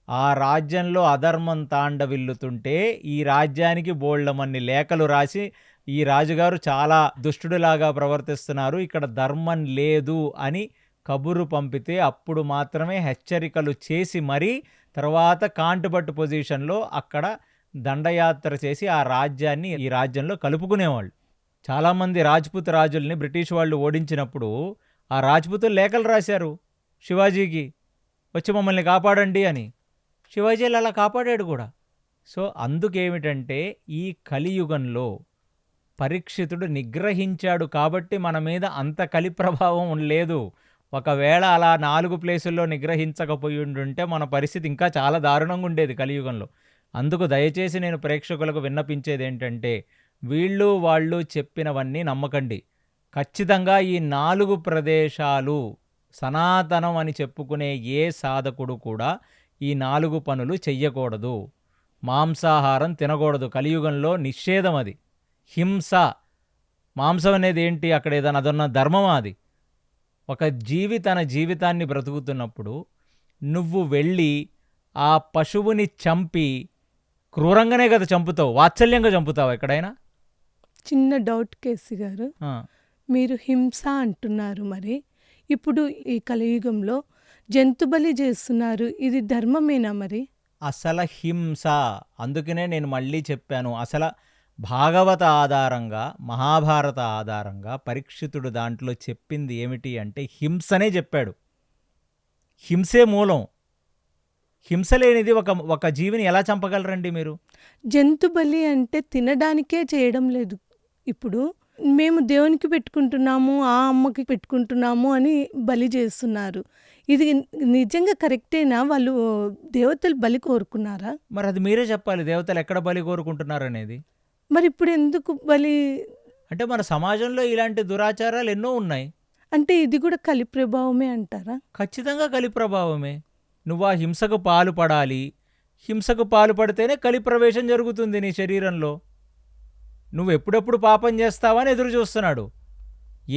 ఆ రాజ్యంలో అధర్మం తాండవిల్లుతుంటే ఈ రాజ్యానికి బోళ్ళమన్ని లేఖలు రాసి, ఈ రాజుగారు చాలా దుష్టుడిలాగా ప్రవర్తిస్తున్నారు, ఇక్కడ ధర్మం లేదు అని కబురు పంపితే అప్పుడు మాత్రమే హెచ్చరికలు చేసి మరీ తర్వాత కాంటుబట్టు పొజిషన్లో అక్కడ దండయాత్ర చేసి ఆ రాజ్యాన్ని ఈ రాజ్యంలో కలుపుకునేవాళ్ళు. చాలామంది రాజ్పుత్ రాజుల్ని బ్రిటిష్ వాళ్ళు ఓడించినప్పుడు ఆ రాజ్పుతులు లేఖలు రాశారు శివాజీకి, వచ్చి మమ్మల్ని కాపాడండి అని. శివాజీ అలా కాపాడాడు కూడా. సో అందుకేమిటంటే ఈ కలియుగంలో పరీక్షితుడు నిగ్రహించాడు కాబట్టి మన మీద అంత కలి ప్రభావం లేదు. ఒకవేళ అలా 4 ప్లేసుల్లో నిగ్రహించకపోయి ఉండుంటే మన పరిస్థితి ఇంకా చాలా దారుణంగా ఉండేది కలియుగంలో. అందుకు దయచేసి నేను ప్రేక్షకులకు విన్నపించేది ఏంటంటే, వీళ్ళు వాళ్ళు చెప్పినవన్నీ నమ్మకండి. ఖచ్చితంగా ఈ 4 ప్రదేశాలు సనాతనం అని చెప్పుకునే ఏ సాధకుడు కూడా ఈ 4 పనులు చెయ్యకూడదు. మాంసాహారం తినకూడదు, కలియుగంలో నిషేధం అది. హింస, మాంసం అనేది ఏంటి, అక్కడ ఏదైనా అదన్న ధర్మమా అది? ఒక జీవి తన జీవితాన్ని బ్రతుకుతున్నప్పుడు నువ్వు వెళ్ళి ఆ పశువుని చంపి, క్రూరంగానే కదా చంపుతావు, వాత్సల్యంగా చంపుతావు ఎక్కడైనా? చిన్న డౌట్ కేసీ గారు, ఆ, మీరు హింస అంటున్నారు, మరి ఇప్పుడు ఈ కలియుగంలో జంతు బలి చేస్తున్నారు, ఇది ధర్మమేనా మరి? అసలు హింస, అందుకనే నేను మళ్ళీ చెప్పాను, అసలు భాగవత ఆధారంగా, మహాభారత ఆధారంగా పరీక్షితుడు దాంట్లో చెప్పింది ఏమిటి అంటే హింసనే చెప్పాడు. హింసే మూలం. హింస లేనిది ఒక జీవిని ఎలా చంపగలరండి మీరు? జంతు బలి అంటే తినడానికే చేయడం లేదు. ఇప్పుడు మేము దేవునికి పెట్టుకుంటున్నాము, ఆ అమ్మకి పెట్టుకుంటున్నాము అని బలి చేస్తున్నారు. ఇది నిజంగా కరెక్టేనా? వాళ్ళు దేవతలు బలి కోరుకున్నారా? మరి అది మీరే చెప్పాలి, దేవతలు ఎక్కడ బలి కోరుకుంటున్నారనేది. మరి ఇప్పుడు ఎందుకు బలి? అంటే మన సమాజంలో ఇలాంటి దురాచారాలు ఎన్నో ఉన్నాయి. అంటే ఇది కూడా కలి ప్రభావమే అంటారా? ఖచ్చితంగా కలి ప్రభావమే. నువ్వు ఆ హింసకు పాలు పడాలి, హింసకు పాలు పడితేనే కలి ప్రవేశం జరుగుతుంది నీ శరీరంలో. నువ్వు ఎప్పుడెప్పుడు పాపం చేస్తావని ఎదురు చూస్తున్నాడు.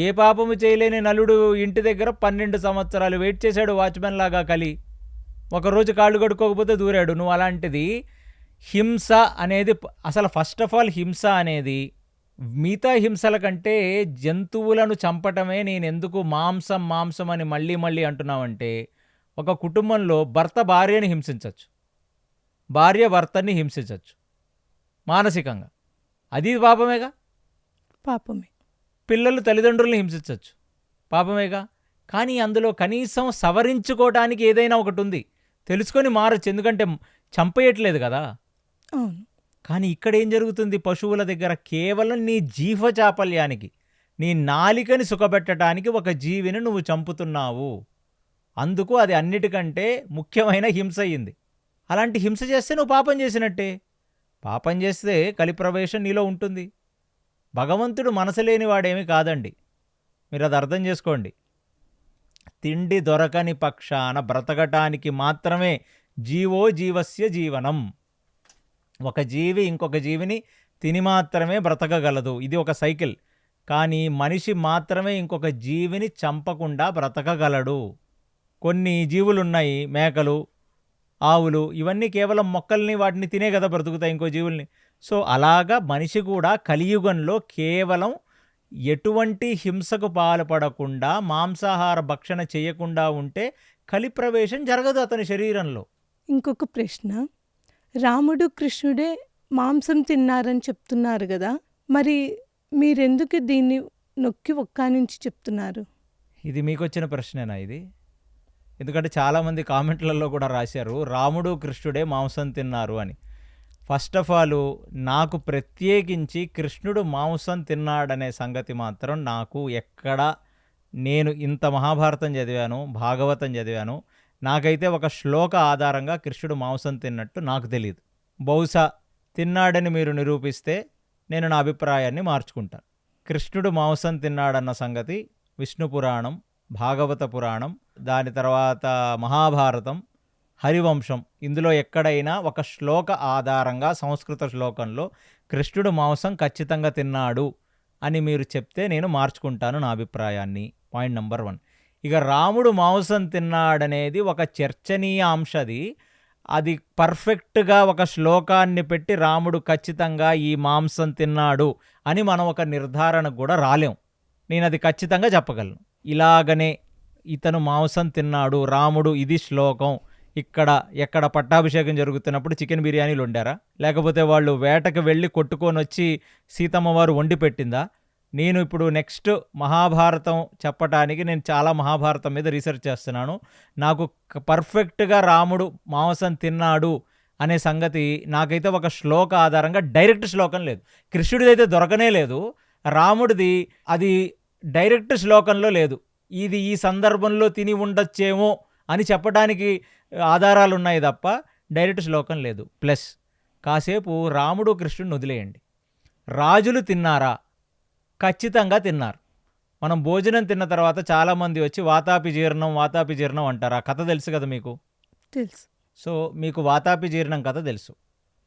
ఏ పాపము చేయలేని నలుడు ఇంటి దగ్గర 12 సంవత్సరాలు వెయిట్ చేశాడు వాచ్మెన్ లాగా కలి. ఒకరోజు కాళ్ళు కడుక్కోకపోతే దూరాడు. నువ్వు అలాంటిది హింస అనేది అసలు ఫస్ట్ ఆఫ్ ఆల్ హింస అనేది మిగతా హింసల కంటే జంతువులను చంపటమే. నేను ఎందుకు మాంసం మాంసం అని మళ్ళీ మళ్ళీ అంటున్నావంటే, ఒక కుటుంబంలో భర్త భార్యని హింసించవచ్చు, భార్య భర్తని హింసించవచ్చు మానసికంగా, అది పాపమేగా. పాపమే. పిల్లలు తల్లిదండ్రులను హింసించవచ్చు, పాపమేగా. కానీ అందులో కనీసం సవరించుకోవడానికి ఏదైనా ఒకటి ఉంది, తెలుసుకొని మారచ్చు, ఎందుకంటే చంపేయట్లేదు కదా. అవును. కానీ ఇక్కడ ఏం జరుగుతుంది, పశువుల దగ్గర కేవలం నీ జీవచాపల్యానికి, నీ నాలికని సుఖపెట్టడానికి ఒక జీవిని నువ్వు చంపుతున్నావు. అందుకు అది అన్నిటికంటే ముఖ్యమైన హింస అయ్యింది. అలాంటి హింస చేస్తే నువ్వు పాపం చేసినట్టే. పాపం చేస్తే కలిప్రవేశం నీలో ఉంటుంది. భగవంతుడు మనసు లేనివాడేమీ కాదండి, మీరు అది అర్థం చేసుకోండి. తిండి దొరకని పక్షాన బ్రతకటానికి మాత్రమే జీవో జీవస్య జీవనం. ఒక జీవి ఇంకొక జీవిని తిని మాత్రమే బ్రతకగలదు, ఇది ఒక సైకిల్. కానీ మనిషి మాత్రమే ఇంకొక జీవిని చంపకుండా బ్రతకగలడు. కొన్ని జీవులున్నాయి, మేకలు, ఆవులు, ఇవన్నీ కేవలం మొక్కల్ని వాటిని తినే కదా బ్రతుకుతాయి, ఇంకో జీవుల్ని. సో అలాగా మనిషి కూడా కలియుగంలో కేవలం ఎటువంటి హింసకు పాల్పడకుండా, మాంసాహార భక్షణ చేయకుండా ఉంటే కలిప్రవేశం జరగదు అతని శరీరంలో. ఇంకొక ప్రశ్న, రాముడు కృష్ణుడే మాంసం తిన్నారని చెప్తున్నారు కదా, మరి మీరెందుకు దీన్ని నొక్కి ఒక్క నుంచి చెప్తున్నారు? ఇది మీకు వచ్చిన ప్రశ్నేనా? ఇది ఎందుకంటే చాలామంది కామెంట్లలో కూడా రాశారు రాముడు కృష్ణుడే మాంసం తిన్నారు అని. ఫస్ట్ ఆఫ్ ఆల్ నాకు ప్రత్యేకించి కృష్ణుడు మాంసం తిన్నాడనే సంగతి మాత్రం నాకు ఎక్కడా, నేను ఇంత మహాభారతం చదివాను, భాగవతం చదివాను, నాకైతే ఒక శ్లోక ఆధారంగా కృష్ణుడు మాంసం తిన్నట్టు నాకు తెలియదు. బహుశా తిన్నాడని మీరు నిరూపిస్తే నేను నా అభిప్రాయాన్ని మార్చుకుంటాను. కృష్ణుడు మాంసం తిన్నాడన్న సంగతి విష్ణు పురాణం, భాగవత పురాణం, దాని తర్వాత మహాభారతం, హరివంశం, ఇందులో ఎక్కడైనా ఒక శ్లోక ఆధారంగా సంస్కృత శ్లోకంలో కృష్ణుడు మాంసం ఖచ్చితంగా తిన్నాడు అని మీరు చెప్తే నేను మార్చుకుంటాను నా అభిప్రాయాన్ని. Point number 1. ఇక రాముడు మాంసం తిన్నాడనేది ఒక చర్చనీయ అంశది. అది పర్ఫెక్ట్గా ఒక శ్లోకాన్ని పెట్టి రాముడు ఖచ్చితంగా ఈ మాంసం తిన్నాడు అని మనం ఒక నిర్ధారణకు కూడా రాలేం. నేను అది ఖచ్చితంగా చెప్పగలను. ఇలాగనే ఇతను మాంసం తిన్నాడు రాముడు, ఇది శ్లోకం. ఇక్కడ ఎక్కడ పట్టాభిషేకం జరుగుతున్నప్పుడు చికెన్ బిర్యానీలు వండారా, లేకపోతే వాళ్ళు వేటకు వెళ్ళి కొట్టుకొని వచ్చి సీతమ్మ వారు వండి పెట్టిందా? నేను ఇప్పుడు నెక్స్ట్ మహాభారతం చెప్పటానికి నేను చాలా మహాభారతం మీద రీసెర్చ్ చేస్తున్నాను. నాకు పర్ఫెక్ట్గా రాముడు మాంసం తిన్నాడు అనే సంగతి నాకైతే ఒక శ్లోక ఆధారంగా డైరెక్ట్ శ్లోకం లేదు. కృష్ణుడిదైతే దొరకనే లేదు, రాముడిది అది డైరెక్ట్ శ్లోకంలో లేదు. ఇది ఈ సందర్భంలో తిని ఉండొచ్చేమో అని చెప్పడానికి ఆధారాలు ఉన్నాయి తప్ప డైరెక్ట్ శ్లోకం లేదు. ప్లస్ కాసేపు రాముడు కృష్ణుడిని వదిలేయండి. రాజులు తిన్నారా? ఖచ్చితంగా తిన్నారు. మనం భోజనం తిన్న తర్వాత చాలామంది వచ్చి వాతాపి జీర్ణం అంటారు. ఆ కథ తెలుసు కదా మీకు? తెలుసు. సో మీకు వాతాపి జీర్ణం కథ తెలుసు.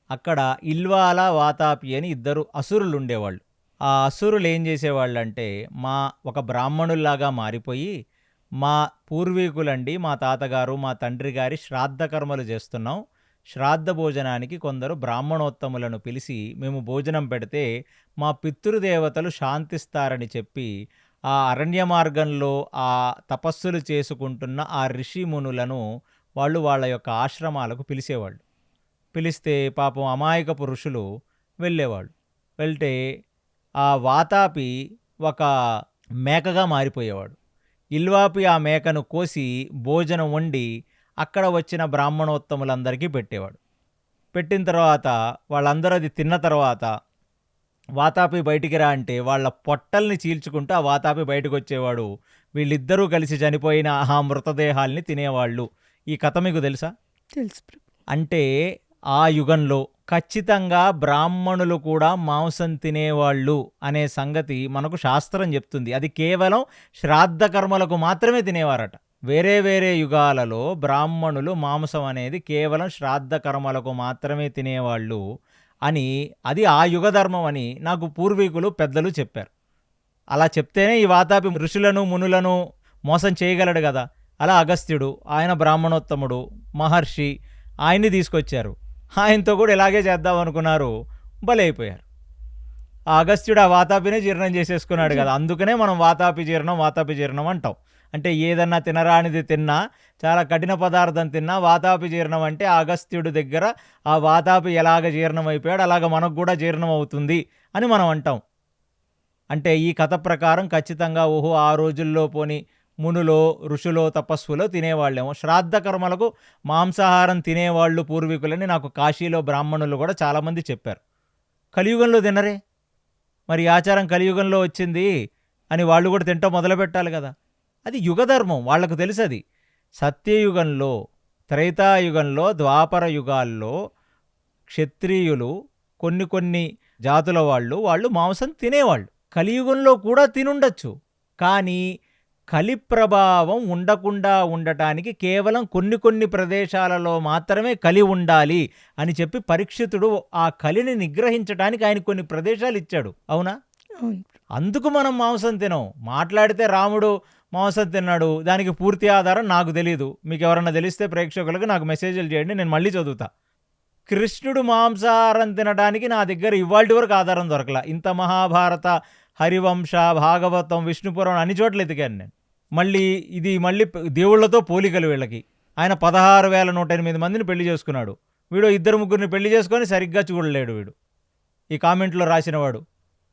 అక్కడ ఇల్వాల వాతాపి అని ఇద్దరు అసురులు ఉండేవాళ్ళు. ఆ అసురులు ఏం చేసేవాళ్ళు అంటే, ఒక బ్రాహ్మణుల్లాగా మారిపోయి, మా పూర్వీకులండి, మా తాతగారు మా తండ్రి గారి శ్రాద్ధ కర్మలు చేస్తున్నాం, శ్రాద్ధ భోజనానికి కొందరు బ్రాహ్మణోత్తములను పిలిచి మేము భోజనం పెడితే మా పితృదేవతలు శాంతిస్తారని చెప్పి ఆ అరణ్య మార్గంలో ఆ తపస్సులు చేసుకుంటున్న ఆ ఋషిమునులను వాళ్ళు వాళ్ళ యొక్క ఆశ్రమాలకు పిలిచేవాళ్ళు. పిలిస్తే పాపం అమాయకపు ఋషులు వెళ్ళేవాళ్ళు. వెళ్తే ఆ వాతాపి ఒక మేకగా మారిపోయేవాడు. ఇల్వాపి ఆ మేకను కోసి భోజనం వండి అక్కడ వచ్చిన బ్రాహ్మణోత్తములందరికీ పెట్టేవాడు. పెట్టిన తర్వాత వాళ్ళందరూ అది తిన్న తర్వాత వాతాపి బయటికి రా అంటే వాళ్ళ పొట్టల్ని చీల్చుకుంటూ ఆ వాతాపి బయటకు వచ్చేవాడు. వీళ్ళిద్దరూ కలిసి చనిపోయిన ఆ మృతదేహాల్ని తినేవాళ్ళు. ఈ కథ మీకు తెలుసా? తెలుసు ప్రభు. అంటే ఆ యుగంలో ఖచ్చితంగా బ్రాహ్మణులు కూడా మాంసం తినేవాళ్ళు అనే సంగతి మనకు శాస్త్రం చెప్తుంది. అది కేవలం శ్రాద్ధ కర్మలకు మాత్రమే తినేవారట. వేరే వేరే యుగాలలో బ్రాహ్మణులు మాంసం అనేది కేవలం శ్రాద్ధ కర్మలకు మాత్రమే తినేవాళ్ళు అని, అది ఆ యుగ ధర్మం అని నాకు పూర్వీకులు పెద్దలు చెప్పారు. అలా చెప్తేనే ఈ వాతాపి ఋషులను మునులను మోసం చేయగలడు కదా. అలా అగస్త్యుడు, ఆయన బ్రాహ్మణోత్తముడు మహర్షి, ఆయన్ని తీసుకొచ్చారు. ఆయనతో కూడా ఇలాగే చేద్దాం అనుకున్నారు, బలైపోయారు. ఆ అగస్త్యుడు ఆ వాతాపినే జీర్ణం చేసేసుకున్నాడు కదా. అందుకనే మనం వాతాపి జీర్ణం అంటాం. అంటే ఏదన్నా తినరానిది తిన్నా, చాలా కఠిన పదార్థం తిన్నా వాతాపి జీర్ణం అంటే ఆ అగస్త్యుడి దగ్గర ఆ వాతాపి ఎలాగ జీర్ణం అయిపోయాడు అలాగ మనకు కూడా జీర్ణం అవుతుంది అని మనం అంటాం. అంటే ఈ కథ ప్రకారం ఖచ్చితంగా ఓహో ఆ రోజుల్లో పోని మునులో ఋషులో తపస్సులో తినేవాళ్ళేమో. శ్రాద్ధ కర్మలకు మాంసాహారం తినేవాళ్ళు పూర్వీకులని నాకు కాశీలో బ్రాహ్మణులు కూడా చాలామంది చెప్పారు. కలియుగంలో తినరే, మరి ఆచారం కలియుగంలో వచ్చింది అని వాళ్ళు కూడా తింటూ మొదలుపెట్టాలి కదా. అది యుగధర్మం, వాళ్లకు తెలుసు. అది సత్యయుగంలో, త్రేతాయుగంలో, ద్వాపర యుగాల్లో క్షత్రియులు కొన్ని జాతుల వాళ్ళు మాంసం తినేవాళ్ళు. కలియుగంలో కూడా తినుండొచ్చు, కానీ కలి ప్రభావం ఉండకుండా ఉండటానికి కేవలం కొన్ని ప్రదేశాలలో మాత్రమే కలి ఉండాలి అని చెప్పి పరీక్షితుడు ఆ కలిని నిగ్రహించడానికి ఆయన కొన్ని ప్రదేశాలు ఇచ్చాడు. అవునా? అందుకు మనం మాంసం తినం. మాట్లాడితే రాముడు మాంసం తిన్నాడు, దానికి పూర్తి ఆధారం నాకు తెలియదు. మీకు ఎవరన్నా తెలిస్తే ప్రేక్షకులకు నాకు మెసేజ్లు చేయండి, నేను మళ్ళీ చదువుతా. కృష్ణుడు మాంసాహారం తినడానికి నా దగ్గర ఇవాల్టి వరకు ఆధారం దొరకలా. ఇంత మహాభారత, హరివంశ, భాగవతం, విష్ణుపురాణం అన్ని చోట్ల ఎతికాను నేను. మళ్ళీ దేవుళ్లతో పోలికలు వీళ్ళకి. ఆయన 16,108 మందిని పెళ్లి చేసుకున్నాడు. వీడు 2-3 పెళ్లి చేసుకొని సరిగ్గా చూడలేడు. వీడు ఈ కామెంట్లో రాసినవాడు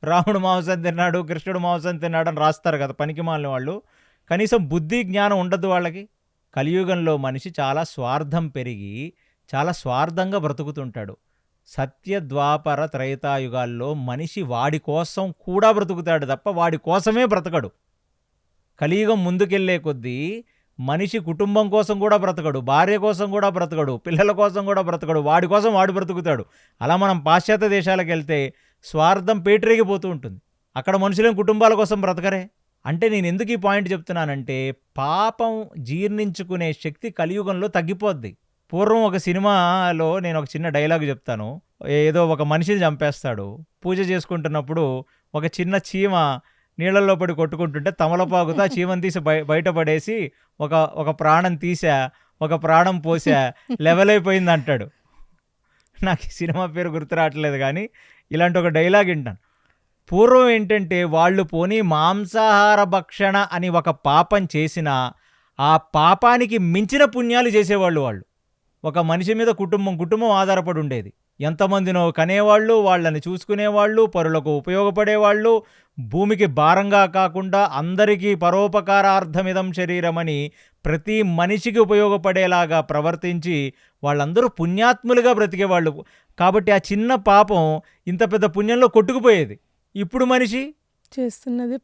రాముడు మాంసం తిన్నాడు, కృష్ణుడు మాంసం తిన్నాడు అని రాస్తారు కదా పనికి మాలిన వాళ్ళు. కనీసం బుద్ధి జ్ఞానం ఉండదు వాళ్ళకి. కలియుగంలో మనిషి చాలా స్వార్థం పెరిగి చాలా స్వార్థంగా బ్రతుకుతుంటాడు. సత్య ద్వాపర త్రేతాయుగాల్లో మనిషి వాడి కోసం కూడా బ్రతుకుతాడు తప్ప వాడి కోసమే బ్రతకడు. కలియుగం ముందుకెళ్లే కొద్దీ మనిషి కుటుంబం కోసం కూడా బ్రతకడు, భార్య కోసం కూడా బ్రతకడు, పిల్లల కోసం కూడా బ్రతకడు, వాడి కోసం వాడు బ్రతుకుతాడు. అలా మనం పాశ్చాత్య దేశాలకు వెళ్తే స్వార్థం పేటరేగిపోతూ ఉంటుంది. అక్కడ మనుషులేం కుటుంబాల కోసం బ్రతకరే. అంటే నేను ఎందుకు ఈ పాయింట్ చెప్తున్నానంటే, పాపం జీర్ణించుకునే శక్తి కలియుగంలో తగ్గిపోద్ది. పూర్వం ఒక సినిమాలో నేను ఒక చిన్న డైలాగ్ చెప్తాను. ఏదో ఒక మనిషిని చంపేస్తాడు. పూజ చేసుకుంటున్నప్పుడు ఒక చిన్న చీమ నీళ్ళల్లో పడి కొట్టుకుంటుంటే తమలపాకుతో ఆ చీమను తీసి బయటపడేసి ఒక ప్రాణం తీసా, ఒక ప్రాణం పోసా, లెవెల్ అయిపోయింది అంటాడు. నాకు ఈ సినిమా పేరు గుర్తు రావట్లేదు, కానీ ఇలాంటి ఒక డైలాగ్ వింటాను. పూర్వం ఏంటంటే వాళ్ళు పోనీ మాంసాహార భక్షణ అని ఒక పాపం చేసినా ఆ పాపానికి మించిన పుణ్యాలు చేసేవాళ్ళు వాళ్ళు. ఒక మనిషి మీద కుటుంబం ఆధారపడి ఉండేది. ఎంతమందినో కనేవాళ్ళు, వాళ్ళని చూసుకునేవాళ్ళు, పరులకు ఉపయోగపడేవాళ్ళు, భూమికి భారంగా కాకుండా అందరికీ పరోపకారార్థమిదం శరీరమని ప్రతి మనిషికి ఉపయోగపడేలాగా ప్రవర్తించి వాళ్ళందరూ పుణ్యాత్ములుగా బ్రతికేవాళ్ళు. కాబట్టి ఆ చిన్న పాపం ఇంత పెద్ద పుణ్యంలో కొట్టుకుపోయేది. ఇప్పుడు మనిషి చేస్తున్నదే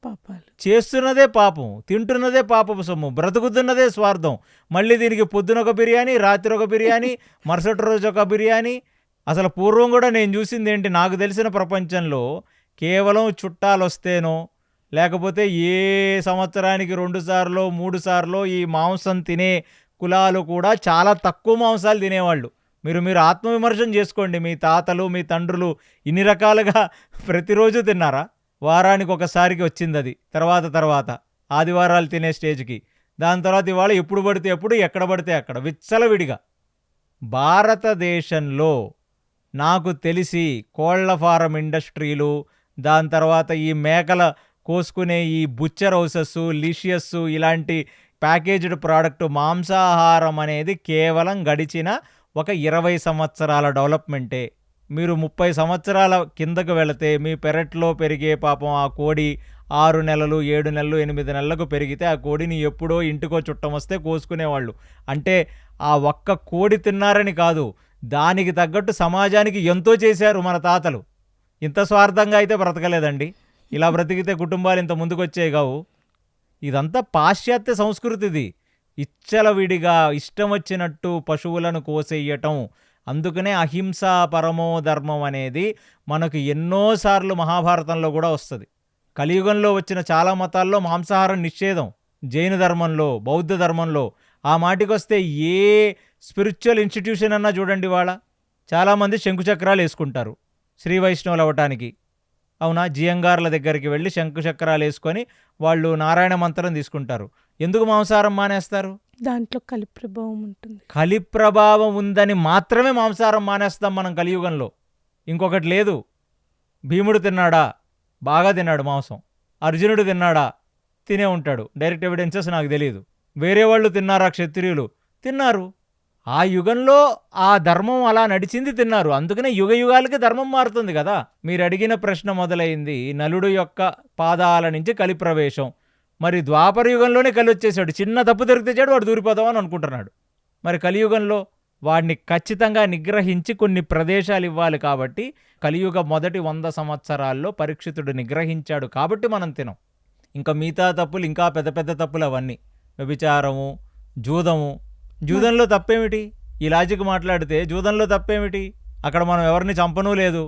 పాపం, తింటున్నదే పాపపు సొమ్ము, బ్రతుకుతున్నదే స్వార్థం. మళ్ళీ దీనికి పొద్దున ఒక బిర్యానీ, రాత్రి ఒక బిర్యానీ, మరుసటి రోజు ఒక బిర్యానీ. అసలు పూర్వం కూడా నేను చూసింది ఏంటి, నాకు తెలిసిన ప్రపంచంలో కేవలం చుట్టాలు వస్తేనో లేకపోతే ఏ సంవత్సరానికి 2 సార్లో 3 సార్లో ఈ మాంసం తినే కులాలు కూడా చాలా తక్కువ మాంసాలు తినేవాళ్ళు. మీరు ఆత్మవిమర్శనం చేసుకోండి. మీ తాతలు, మీ తండ్రులు ఇన్ని రకాలుగా ప్రతిరోజు తిన్నారా? వారానికి ఒకసారికి వచ్చింది అది. తర్వాత ఆదివారాలు తినే స్టేజ్కి. దాని తర్వాత ఇవాళ ఎప్పుడు పడితే ఎప్పుడు, ఎక్కడ పడితే అక్కడ విచ్చలవిడిగా. భారతదేశంలో నాకు తెలిసి కోళ్ల ఫారం ఇండస్ట్రీలు, దాని తర్వాత ఈ మేకల కోసుకునే ఈ బుచ్చర్ హౌసెస్, లిషియస్ ఇలాంటి ప్యాకేజ్డ్ ప్రోడక్ట్ మాంసాహారం అనేది కేవలం గడిచిన ఒక 20 సంవత్సరాల డెవలప్మెంటే. మీరు 30 సంవత్సరాల కిందకు వెళితే మీ పెరట్లో పెరిగే పాపం ఆ కోడి 6 నెలలు, 7 నెలలు, 8 నెలలకు పెరిగితే ఆ కోడిని ఎప్పుడో ఇంటికో చుట్టం వస్తే కోసుకునేవాళ్ళు. అంటే ఆ ఒక్క కోడి తిన్నారని కాదు, దానికి తగ్గట్టు సమాజానికి ఎంతో చేశారు మన తాతలు. ఇంత స్వార్థంగా అయితే బ్రతకలేదండి. ఇలా బ్రతికితే కుటుంబాలు ఇంత ముందుకొచ్చేవి కావు. ఇదంతా పాశ్చాత్య సంస్కృతిది. ఇచ్చలవిడిగా ఇష్టం వచ్చినట్టు పశువులను కోసేయటం. అందుకనే అహింసా పరమో ధర్మం అనేది మనకు ఎన్నోసార్లు మహాభారతంలో కూడా వస్తుంది. కలియుగంలో వచ్చిన చాలా మతాల్లో మాంసాహారం నిషేధం. జైన ధర్మంలో, బౌద్ధ ధర్మంలో. ఆ మాటికొస్తే ఏ స్పిరిచువల్ ఇన్స్టిట్యూషన్ అన్నా చూడండి, వాళ్ళ చాలామంది శంకుచక్రాలు వేసుకుంటారు శ్రీ వైష్ణవులు అవ్వటానికి. అవునా? జియంగార్ల దగ్గరికి వెళ్ళి శంకుచక్రాలు వేసుకొని వాళ్ళు నారాయణ మంత్రం తీసుకుంటారు. ఎందుకు మాంసాహారం మానేస్తారు? దాంట్లో కలిప్రభావం ఉంటుంది. కలిప్రభావం ఉందని మాత్రమే మాంసాహారం మానేస్తాం మనం కలియుగంలో. ఇంకొకటి లేదు. భీముడు తిన్నాడా? బాగా తిన్నాడు మాంసం. అర్జునుడు తిన్నాడా? తినే ఉంటాడు. డైరెక్ట్ ఎవిడెన్సెస్ నాకు తెలియదు. వేరే వాళ్ళు తిన్నారా? క్షత్రియులు తిన్నారు. ఆ యుగంలో ఆ ధర్మం అలా నడిచింది, తిన్నారు. అందుకనే యుగాలకి ధర్మం మారుతుంది కదా. మీరు అడిగిన ప్రశ్న మొదలైంది నలుడు యొక్క పాదాల నుంచి కలిప్రవేశం. మరి ద్వాపర యుగంలోనే కలి వచ్చేసాడు. చిన్న తప్పు దొరికితే చాడు వాడు దూరిపోదామని అనుకుంటున్నాడు. మరి కలియుగంలో వాడిని ఖచ్చితంగా నిగ్రహించి కొన్ని ప్రదేశాలు ఇవ్వాలి. కాబట్టి కలియుగ మొదటి 100 సంవత్సరాల్లో పరీక్షితుడు నిగ్రహించాడు కాబట్టి మనం తినం. ఇంకా మిగతా తప్పులు, ఇంకా పెద్ద పెద్ద తప్పులు అవన్నీ. వ్యభిచారము, జూదము. జూదంలో తప్పేమిటి? ఈ లాజిక్ మాట్లాడితే జూదంలో తప్పేమిటి? అక్కడ మనం ఎవరిని చంపనూ లేదు.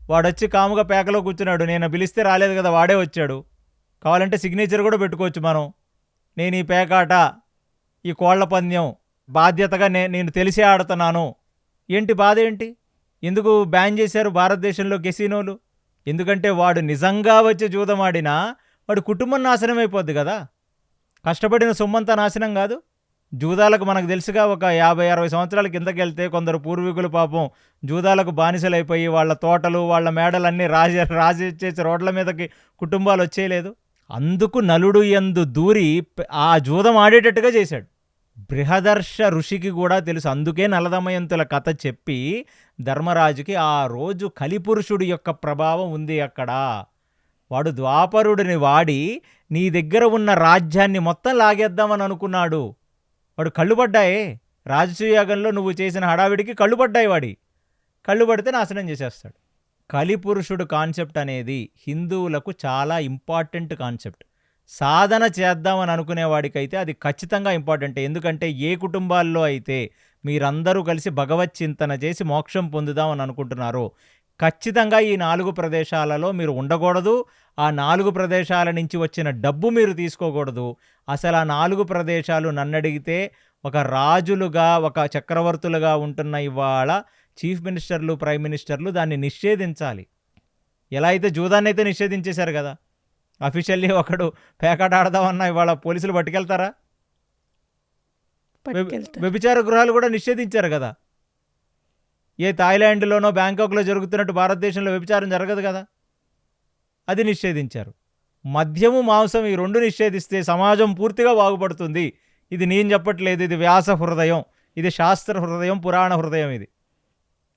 వాడొచ్చి కాముగా పేకలో కూర్చున్నాడు. నేను పిలిస్తే రాలేదు కదా, వాడే వచ్చాడు. కావాలంటే సిగ్నేచర్ కూడా పెట్టుకోవచ్చు మనం. నేను ఈ పేకాట, ఈ కోళ్ల పందెం బాధ్యతగా నేను తెలిసే ఆడుతున్నాను. ఏంటి బాధ ఏంటి? ఎందుకు బ్యాన్ చేశారు భారతదేశంలో కెసినోలు? ఎందుకంటే వాడు నిజంగా వచ్చి జూదమాడినా వాడి కుటుంబం నాశనం అయిపోద్ది కదా. కష్టపడిన సొమ్మంతా నాశనం కాదు. జూదాలకు మనకు తెలుసుగా ఒక 50-60 సంవత్సరాల కిందకి వెళ్తే కొందరు పూర్వీకులు పాపం జూదాలకు బానిసలైపోయి వాళ్ళ తోటలు, వాళ్ళ మేడలన్నీ రాజేసి రోడ్ల మీదకి కుటుంబాలు వచ్చేయలేదు. అందుకు నలుడు యందు దూరి ఆ జూదం ఆడేటట్టుగా చేశాడు. బృహదర్ష ఋషికి కూడా తెలుసు. అందుకే నలదమయంతుల కథ చెప్పి ధర్మరాజుకి ఆ రోజు కలిపురుషుడి యొక్క ప్రభావం ఉంది అక్కడ. వాడు ద్వాపరుడిని వాడి నీ దగ్గర ఉన్న రాజ్యాన్ని మొత్తం లాగేద్దామని అనుకున్నాడు. వాడు కళ్ళు పడ్డాయే, రాజసూయాగంలో నువ్వు చేసిన హడావిడికి కళ్ళు పడ్డాయి, వాడి కళ్ళు పడితే నాశనం చేసేస్తాడు. కలిపురుషుడు కాన్సెప్ట్ అనేది హిందువులకు చాలా ఇంపార్టెంట్ కాన్సెప్ట్. సాధన చేద్దామని అనుకునేవాడికైతే అది ఖచ్చితంగా ఇంపార్టెంట్. ఎందుకంటే ఏ కుటుంబాల్లో అయితే మీరందరూ కలిసి భగవత్ చింతన చేసి మోక్షం పొందుదామని అనుకుంటున్నారో ఖచ్చితంగా ఈ 4 ప్రదేశాలలో మీరు ఉండకూడదు. ఆ 4 ప్రదేశాల నుంచి వచ్చిన డబ్బు మీరు తీసుకోకూడదు. అసలు ఆ 4 ప్రదేశాలు నన్నడిగితే ఒక రాజులుగా, ఒక చక్రవర్తులుగా ఉంటున్న ఇవాళ చీఫ్ మినిస్టర్లు, ప్రైమ్ మినిస్టర్లు దాన్ని నిషేధించాలి. ఎలా అయితే జూదాన్ని అయితే నిషేధించేశారు కదా, అఫీషియల్లీ ఒకడు పేకాట ఆడదామన్నా ఇవాళ పోలీసులు పట్టుకెళ్తారా? పట్టుకెళ్తారు. వ్యభిచార గృహాలు కూడా నిషేధించారు కదా. ఏ థాయిలాండ్లోనో బ్యాంకాక్లో జరుగుతున్నట్టు భారతదేశంలో వ్యభిచారం జరగదు కదా, అది నిషేధించారు. మద్యము, మాంసం ఈ 2 నిషేధిస్తే సమాజం పూర్తిగా బాగుపడుతుంది. ఇది నేను చెప్పట్లేదు, ఇది వ్యాస హృదయం, ఇది శాస్త్ర హృదయం, పురాణ హృదయం ఇది.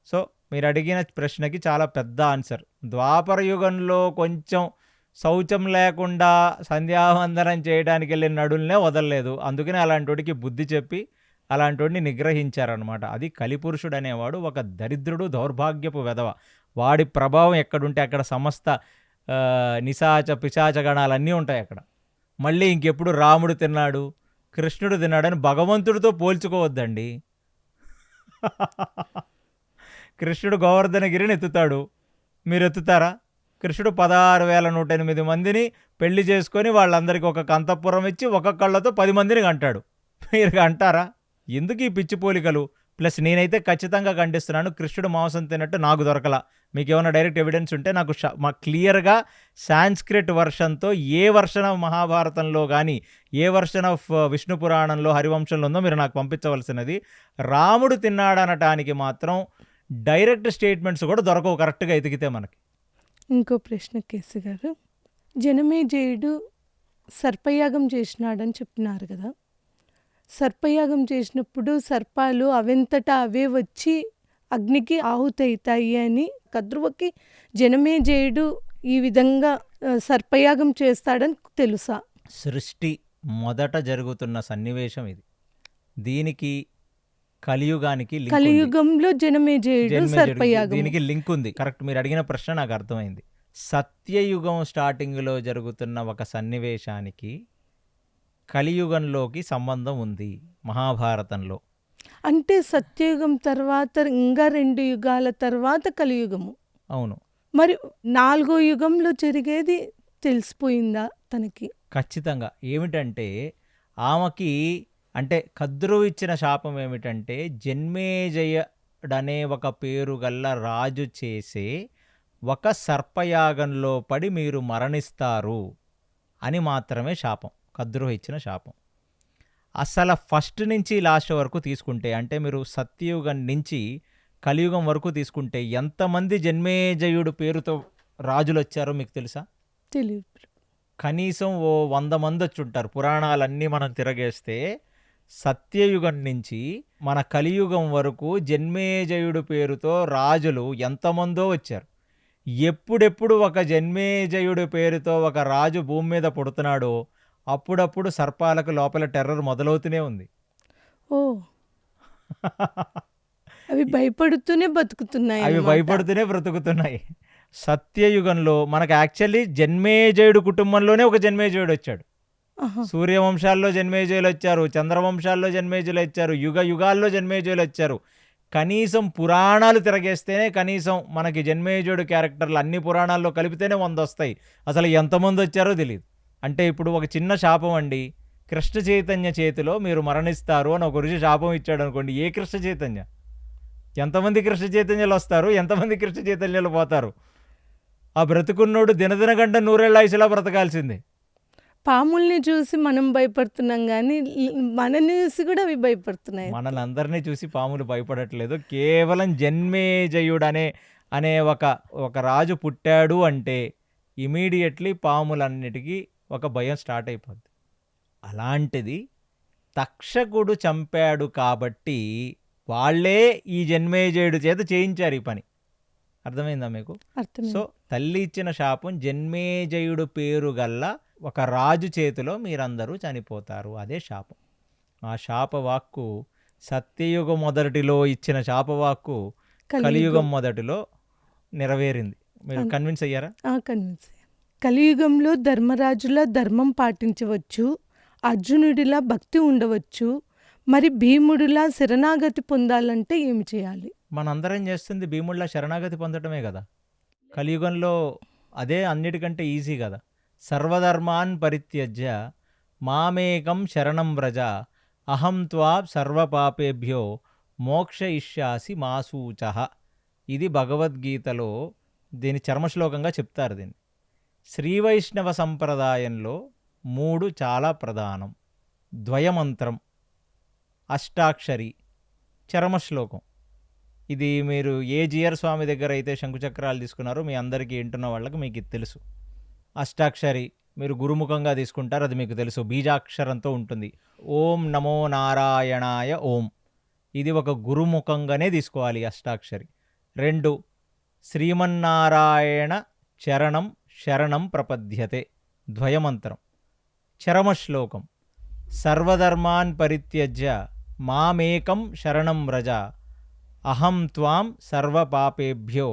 సో మీరు అడిగిన ప్రశ్నకి చాలా పెద్ద ఆన్సర్. ద్వాపర యుగంలో కొంచెం శౌచం లేకుండా సంధ్యావందనం చేయడానికి వెళ్ళిన నడుల్నే వదలలేదు. అందుకనే అలాంటోడికి బుద్ధి చెప్పి అలాంటోడిని నిగ్రహించారనమాట. అది కలిపురుషుడు అనేవాడు ఒక దరిద్రుడు, దౌర్భాగ్యపు వెధవ. వాడి ప్రభావం ఎక్కడుంటే అక్కడ సమస్త నిశాచ పిశాచ గణాలన్నీ ఉంటాయి అక్కడ. మళ్ళీ ఇంకెప్పుడు రాముడు తిన్నాడు, కృష్ణుడు తిన్నాడని భగవంతుడితో పోల్చుకోవద్దండి. కృష్ణుడు గోవర్ధనగిరిని ఎత్తుతాడు, మీరు ఎత్తుతారా? కృష్ణుడు 16,108 మందిని పెళ్లి చేసుకొని వాళ్ళందరికీ ఒక అంతఃపురం ఇచ్చి ఒక్కొక్కళ్ళతో 10 మందిని కంటాడు. మీరు అంటారా? ఎందుకు ఈ పిచ్చి పోలికలు? ప్లస్ నేనైతే ఖచ్చితంగా ఖండిస్తున్నాను, కృష్ణుడు మాంసం తిన్నట్టు నాకు దొరకలా. మీకు ఏమైనా డైరెక్ట్ ఎవిడెన్స్ ఉంటే నాకు క్లియర్గా సాంస్క్రిట్ వర్షన్తో ఏ వర్షన్ ఆఫ్ మహాభారతంలో కానీ ఏ వర్షన్ ఆఫ్ విష్ణు పురాణంలో, హరివంశంలో ఉందో మీరు నాకు పంపించవలసినది. రాముడు తిన్నాడనటానికి మాత్రం డైరెక్ట్ స్టేట్మెంట్స్ కూడా దొరకవు కరెక్ట్గా ఎతికితే మనకి. ఇంకో ప్రశ్న కేసు గారు, జనమేజయుడు సర్పయాగం చేసినాడని చెప్తున్నారు కదా. సర్పయాగం చేసినప్పుడు సర్పాలు అవంతటా అవే వచ్చి అగ్నికి ఆహుతవుతాయి అని కద్రువకి జనమేజయుడు ఈ విధంగా సర్పయాగం చేస్తాడని తెలుసా? సృష్టి మొదట జరుగుతున్న సన్నివేశం ఇది. దీనికి కలియుగానికి లింక్ ఉంది. కలియుగంలో జనమేజయుడు సర్పయాగం, దీనికి లింక్ ఉంది. కరెక్ట్, మీరు అడిగిన ప్రశ్న నాకు అర్థమైంది. సత్యయుగం స్టార్టింగ్లో జరుగుతున్న ఒక సన్నివేశానికి కలియుగంలోకి సంబంధం ఉంది మహాభారతంలో. అంటే సత్యయుగం తర్వాత ఇంకా 2 యుగాల తర్వాత కలియుగము. అవును. మరి 4వ యుగంలో జరిగేది తెలిసిపోయిందా తనకి? ఖచ్చితంగా. ఏమిటంటే ఆమెకి అంటే కద్రువు ఇచ్చిన శాపం ఏమిటంటే జన్మేజయుడనే ఒక పేరు గల్ల రాజు చేసే ఒక సర్పయాగంలో పడి మీరు మరణిస్తారు అని మాత్రమే శాపం, కద్రువు ఇచ్చిన శాపం. అసలు ఫస్ట్ నుంచి లాస్ట్ వరకు తీసుకుంటే, అంటే మీరు సత్యయుగం నుంచి కలియుగం వరకు తీసుకుంటే ఎంతమంది జన్మేజయుడు పేరుతో రాజులు వచ్చారో మీకు తెలుసా? తెలియదు. కనీసం ఓ 100 మంది వచ్చి ఉంటారు. పురాణాలన్నీ మనం తిరగేస్తే సత్యయుగం నుంచి మన కలియుగం వరకు జన్మేజయుడు పేరుతో రాజులు ఎంతమందో వచ్చారు. ఎప్పుడెప్పుడు ఒక జన్మేజయుడు పేరుతో ఒక రాజు భూమి మీద పుడుతున్నాడో అప్పుడప్పుడు సర్పాలకు లోపల టెర్రర్ మొదలవుతూనే ఉంది. ఓ, అవి భయపడుతూనే బతుకుతున్నాయి. అవి భయపడుతూనే బ్రతుకుతున్నాయి. సత్యయుగంలో మనకు యాక్చువల్లీ జన్మేజయుడు కుటుంబంలోనే ఒక జన్మేజయుడు వచ్చాడు. సూర్యవంశాల్లో జన్మేజయులు వచ్చారు, చంద్రవంశాల్లో జన్మేజయులు వచ్చారు, యుగ యుగాల్లో జన్మేజయులు వచ్చారు. కనీసం పురాణాలు తిరగేస్తేనే కనీసం మనకి జన్మేజయుడు క్యారెక్టర్లు అన్ని పురాణాల్లో కలిపితేనే 100 వస్తాయి. అసలు ఎంతమంది వచ్చారో తెలియదు. అంటే ఇప్పుడు ఒక చిన్న శాపం అండి, కృష్ణ చైతన్య చేతిలో మీరు మరణిస్తారు అని ఒక ఋషి శాపం ఇచ్చాడు అనుకోండి. ఏ కృష్ణ చైతన్య? ఎంతమంది కృష్ణ చైతన్యాలు వస్తారు, ఎంతమంది కృష్ణ చైతన్యాలు పోతారు? ఆ బ్రతుకున్నోడు దినదిన గంట 100 ఏళ్ళ ఆయుసులా బ్రతకాల్సిందే. పాముల్ని చూసి మనం భయపడుతున్నాం కానీ మనని చూసి కూడా అవి భయపడుతున్నాయి. మనల్ని అందరినీ చూసి పాములు భయపడట్లేదు. కేవలం జన్మేజయుడు అనే ఒక రాజు పుట్టాడు అంటే ఇమీడియట్లీ పాములన్నిటికీ ఒక భయం స్టార్ట్ అయిపోద్ది. అలాంటిది తక్షకుడు చంపాడు కాబట్టి వాళ్ళే ఈ జన్మేజయుడు చేత చేయించారు ఈ పని. అర్థమైందా మీకు? సో తల్లి ఇచ్చిన శాపం జన్మేజయుడు పేరు గల్ల ఒక రాజు చేతిలో మీరందరూ చనిపోతారు, అదే శాపం. ఆ శాపవాక్కు సత్యయుగం మొదటిలో ఇచ్చిన శాపవాక్కు కలియుగం కలియుగం మొదటిలో నెరవేరింది. మీరు అన్- కన్విన్స్ అయ్యారా? కన్విన్స్. కలియుగంలో ధర్మరాజులా ధర్మం పాటించవచ్చు, అర్జునుడిలా భక్తి ఉండవచ్చు, మరి భీముడిలా శరణాగతి పొందాలంటే ఏమి చేయాలి? మనందరం చేస్తుంది భీముళ్ళ శరణాగతి పొందటమే కదా. కలియుగంలో అదే అన్నిటికంటే ఈజీ కదా. సర్వధర్మాన్ పరిత్యజ్య మామేకం శరణం వ్రజ అహం త్వా సర్వపాపేభ్యో మోక్షయిష్యాసి మాసూచః. ఇది భగవద్గీతలో దీని చర్మశ్లోకంగా చెప్తారు. దీన్ని శ్రీవైష్ణవ సంప్రదాయంలో 3 చాలా ప్రధానం. ద్వయమంత్రం, అష్టాక్షరి, చరమశ్లోకం. ఇది మీరు ఏ జిఆర్ స్వామి దగ్గర అయితే శంకుచక్రాలు తీసుకున్నారో మీ అందరికీ వింటున్న వాళ్ళకి మీకు ఇది తెలుసు. అష్టాక్షరి మీరు గురుముఖంగా తీసుకుంటారు, అది మీకు తెలుసు, బీజాక్షరంతో ఉంటుంది. ఓం నమో నారాయణాయ ఓం, ఇది ఒక గురుముఖంగానే తీసుకోవాలి అష్టాక్షరి. 2 శ్రీమన్నారాయణ చరణం శరణం ప్రపద్యతే, ద్వయమంత్రం. చరమశ్లోకం సర్వధర్మాన్ పరిత్యజ్య మామేకం శరణం వ్రజ అహం త్వాం సర్వపాపేభ్యో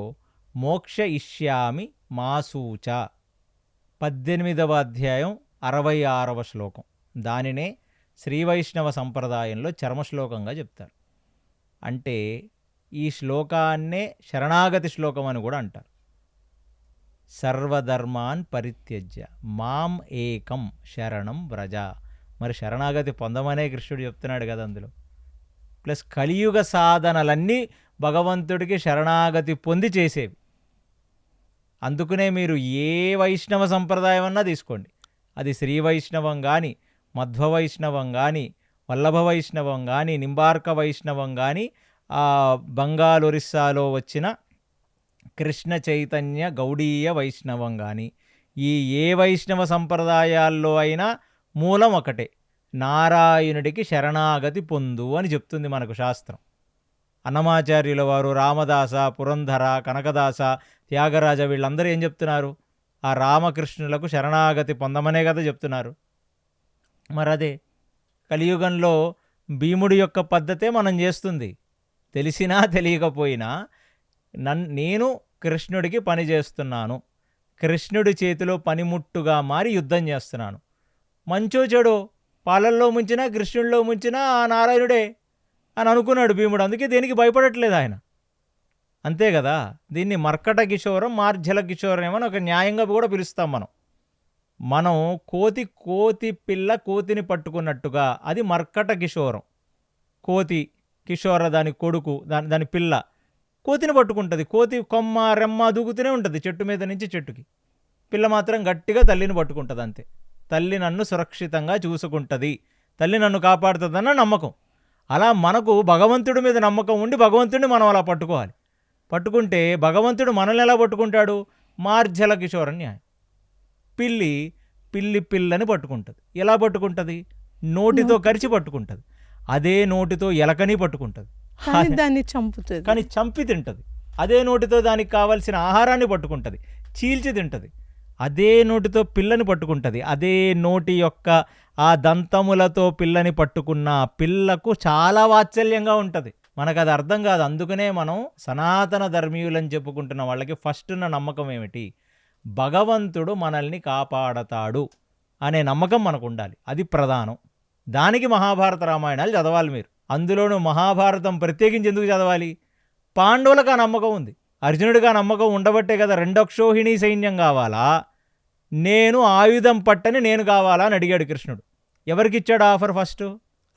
మోక్షయిష్యామి మాసూచ. 18వ అధ్యాయం 66వ శ్లోకం. దానినే శ్రీవైష్ణవ సంప్రదాయంలో చర్మశ్లోకంగా చెప్తారు. అంటే ఈ శ్లోకాన్నే శరణాగతి శ్లోకం అని కూడా అంటారు. సర్వధర్మాన్ పరిత్యజ్య మాం ఏకం శరణం వ్రజ. మరి శరణాగతి పొందమనే కృష్ణుడు చెప్తున్నాడు కదా అందులో. ప్లస్ కలియుగ సాధనలన్నీ భగవంతుడికి శరణాగతి పొంది చేసేవి. అందుకనే మీరు ఏ వైష్ణవ సంప్రదాయం అన్నా తీసుకోండి, అది శ్రీ వైష్ణవం కానీ, మధ్వ వైష్ణవం కానీ, వల్లభ వైష్ణవం కానీ, నింబార్క వైష్ణవం కానీ, బంగాల్ ఒరిస్సాలో వచ్చిన కృష్ణ చైతన్య గౌడీయ వైష్ణవం కానీ, ఈ ఏ వైష్ణవ సంప్రదాయాల్లో అయినా మూలం ఒకటే, నారాయణుడికి శరణాగతి పొందు అని చెప్తుంది మనకు శాస్త్రం. అన్నమాచార్యుల వారు, రామదాస, పురంధర, కనకదాస, త్యాగరాజ వీళ్ళందరూ ఏం చెప్తున్నారు? ఆ రామకృష్ణులకు శరణాగతి పొందమనే కదా చెప్తున్నారు. మరి అదే కలియుగంలో భీముడి యొక్క పద్ధతే మనం చేస్తుంది. తెలిసినా తెలియకపోయినా నేను కృష్ణుడికి పని చేస్తున్నాను, కృష్ణుడి చేతిలో పనిముట్టుగా మారి యుద్ధం చేస్తున్నాను. మంచో చెడో పాలల్లో ముంచినా కృష్ణుడిలో ముంచినా ఆ నారాయణుడే అని అనుకున్నాడు భీముడు. అందుకే దేనికి భయపడట్లేదు ఆయన. అంతే కదా. దీన్ని మర్కట కిషోరం, మార్జల కిషోరం ఏమని ఒక న్యాయంగా కూడా పిలుస్తాం మనం. కోతి పిల్ల కోతిని పట్టుకున్నట్టుగా అది మర్కట కిషోరం. కోతి కిషోర దాని కొడుకు, దాని పిల్ల కోతిని పట్టుకుంటుంది. కోతి కొమ్మ రెమ్మ దూకుతూనే ఉంటుంది చెట్టు మీద నుంచి చెట్టుకి. పిల్ల మాత్రం గట్టిగా తల్లిని పట్టుకుంటుంది. అంతే. తల్లి నన్ను సురక్షితంగా చూసుకుంటుంది, తల్లి నన్ను కాపాడుతుందన్న నమ్మకం. అలా మనకు భగవంతుడి మీద నమ్మకం ఉండి భగవంతుడిని మనం అలా పట్టుకోవాలి. పట్టుకుంటే భగవంతుడు మనల్ని ఎలా పట్టుకుంటాడు? మార్జల కిషోరం న్యాయం. పిల్లని పట్టుకుంటుంది. ఎలా పట్టుకుంటుంది? నోటితో కరిచి పట్టుకుంటుంది. అదే నోటితో ఎలకని పట్టుకుంటుంది, దాన్ని చంపుతుంది, కానీ చంపి తింటుంది. అదే నోటితో దానికి కావలసిన ఆహారాన్ని పట్టుకుంటుంది, చీల్చి తింటుంది. అదే నోటితో పిల్లని పట్టుకుంటుంది. అదే నోటి యొక్క ఆ దంతములతో పిల్లని పట్టుకున్న పిల్లకు చాలా వాత్సల్యంగా ఉంటుంది. మనకు అది అర్థం కాదు. అందుకనే మనం సనాతన ధర్మీయులని చెప్పుకుంటున్న వాళ్ళకి ఫస్ట్ ఉన్న నమ్మకం ఏమిటి? భగవంతుడు మనల్ని కాపాడతాడు అనే నమ్మకం మనకు ఉండాలి. అది ప్రధానం. దానికి మహాభారత రామాయణాలు చదవాలి మీరు. అందులోనూ మహాభారతం ప్రత్యేకించి ఎందుకు చదవాలి? పాండవులకు ఆ నమ్మకం ఉంది, అర్జునుడికి ఆ నమ్మకం ఉండబట్టే కదా రెండక్షోహిణీ సైన్యం కావాలా, నేను ఆయుధం పట్టని నేను కావాలా అని అడిగాడు కృష్ణుడు. ఎవరికి ఇచ్చాడు ఆఫర్? ఫస్ట్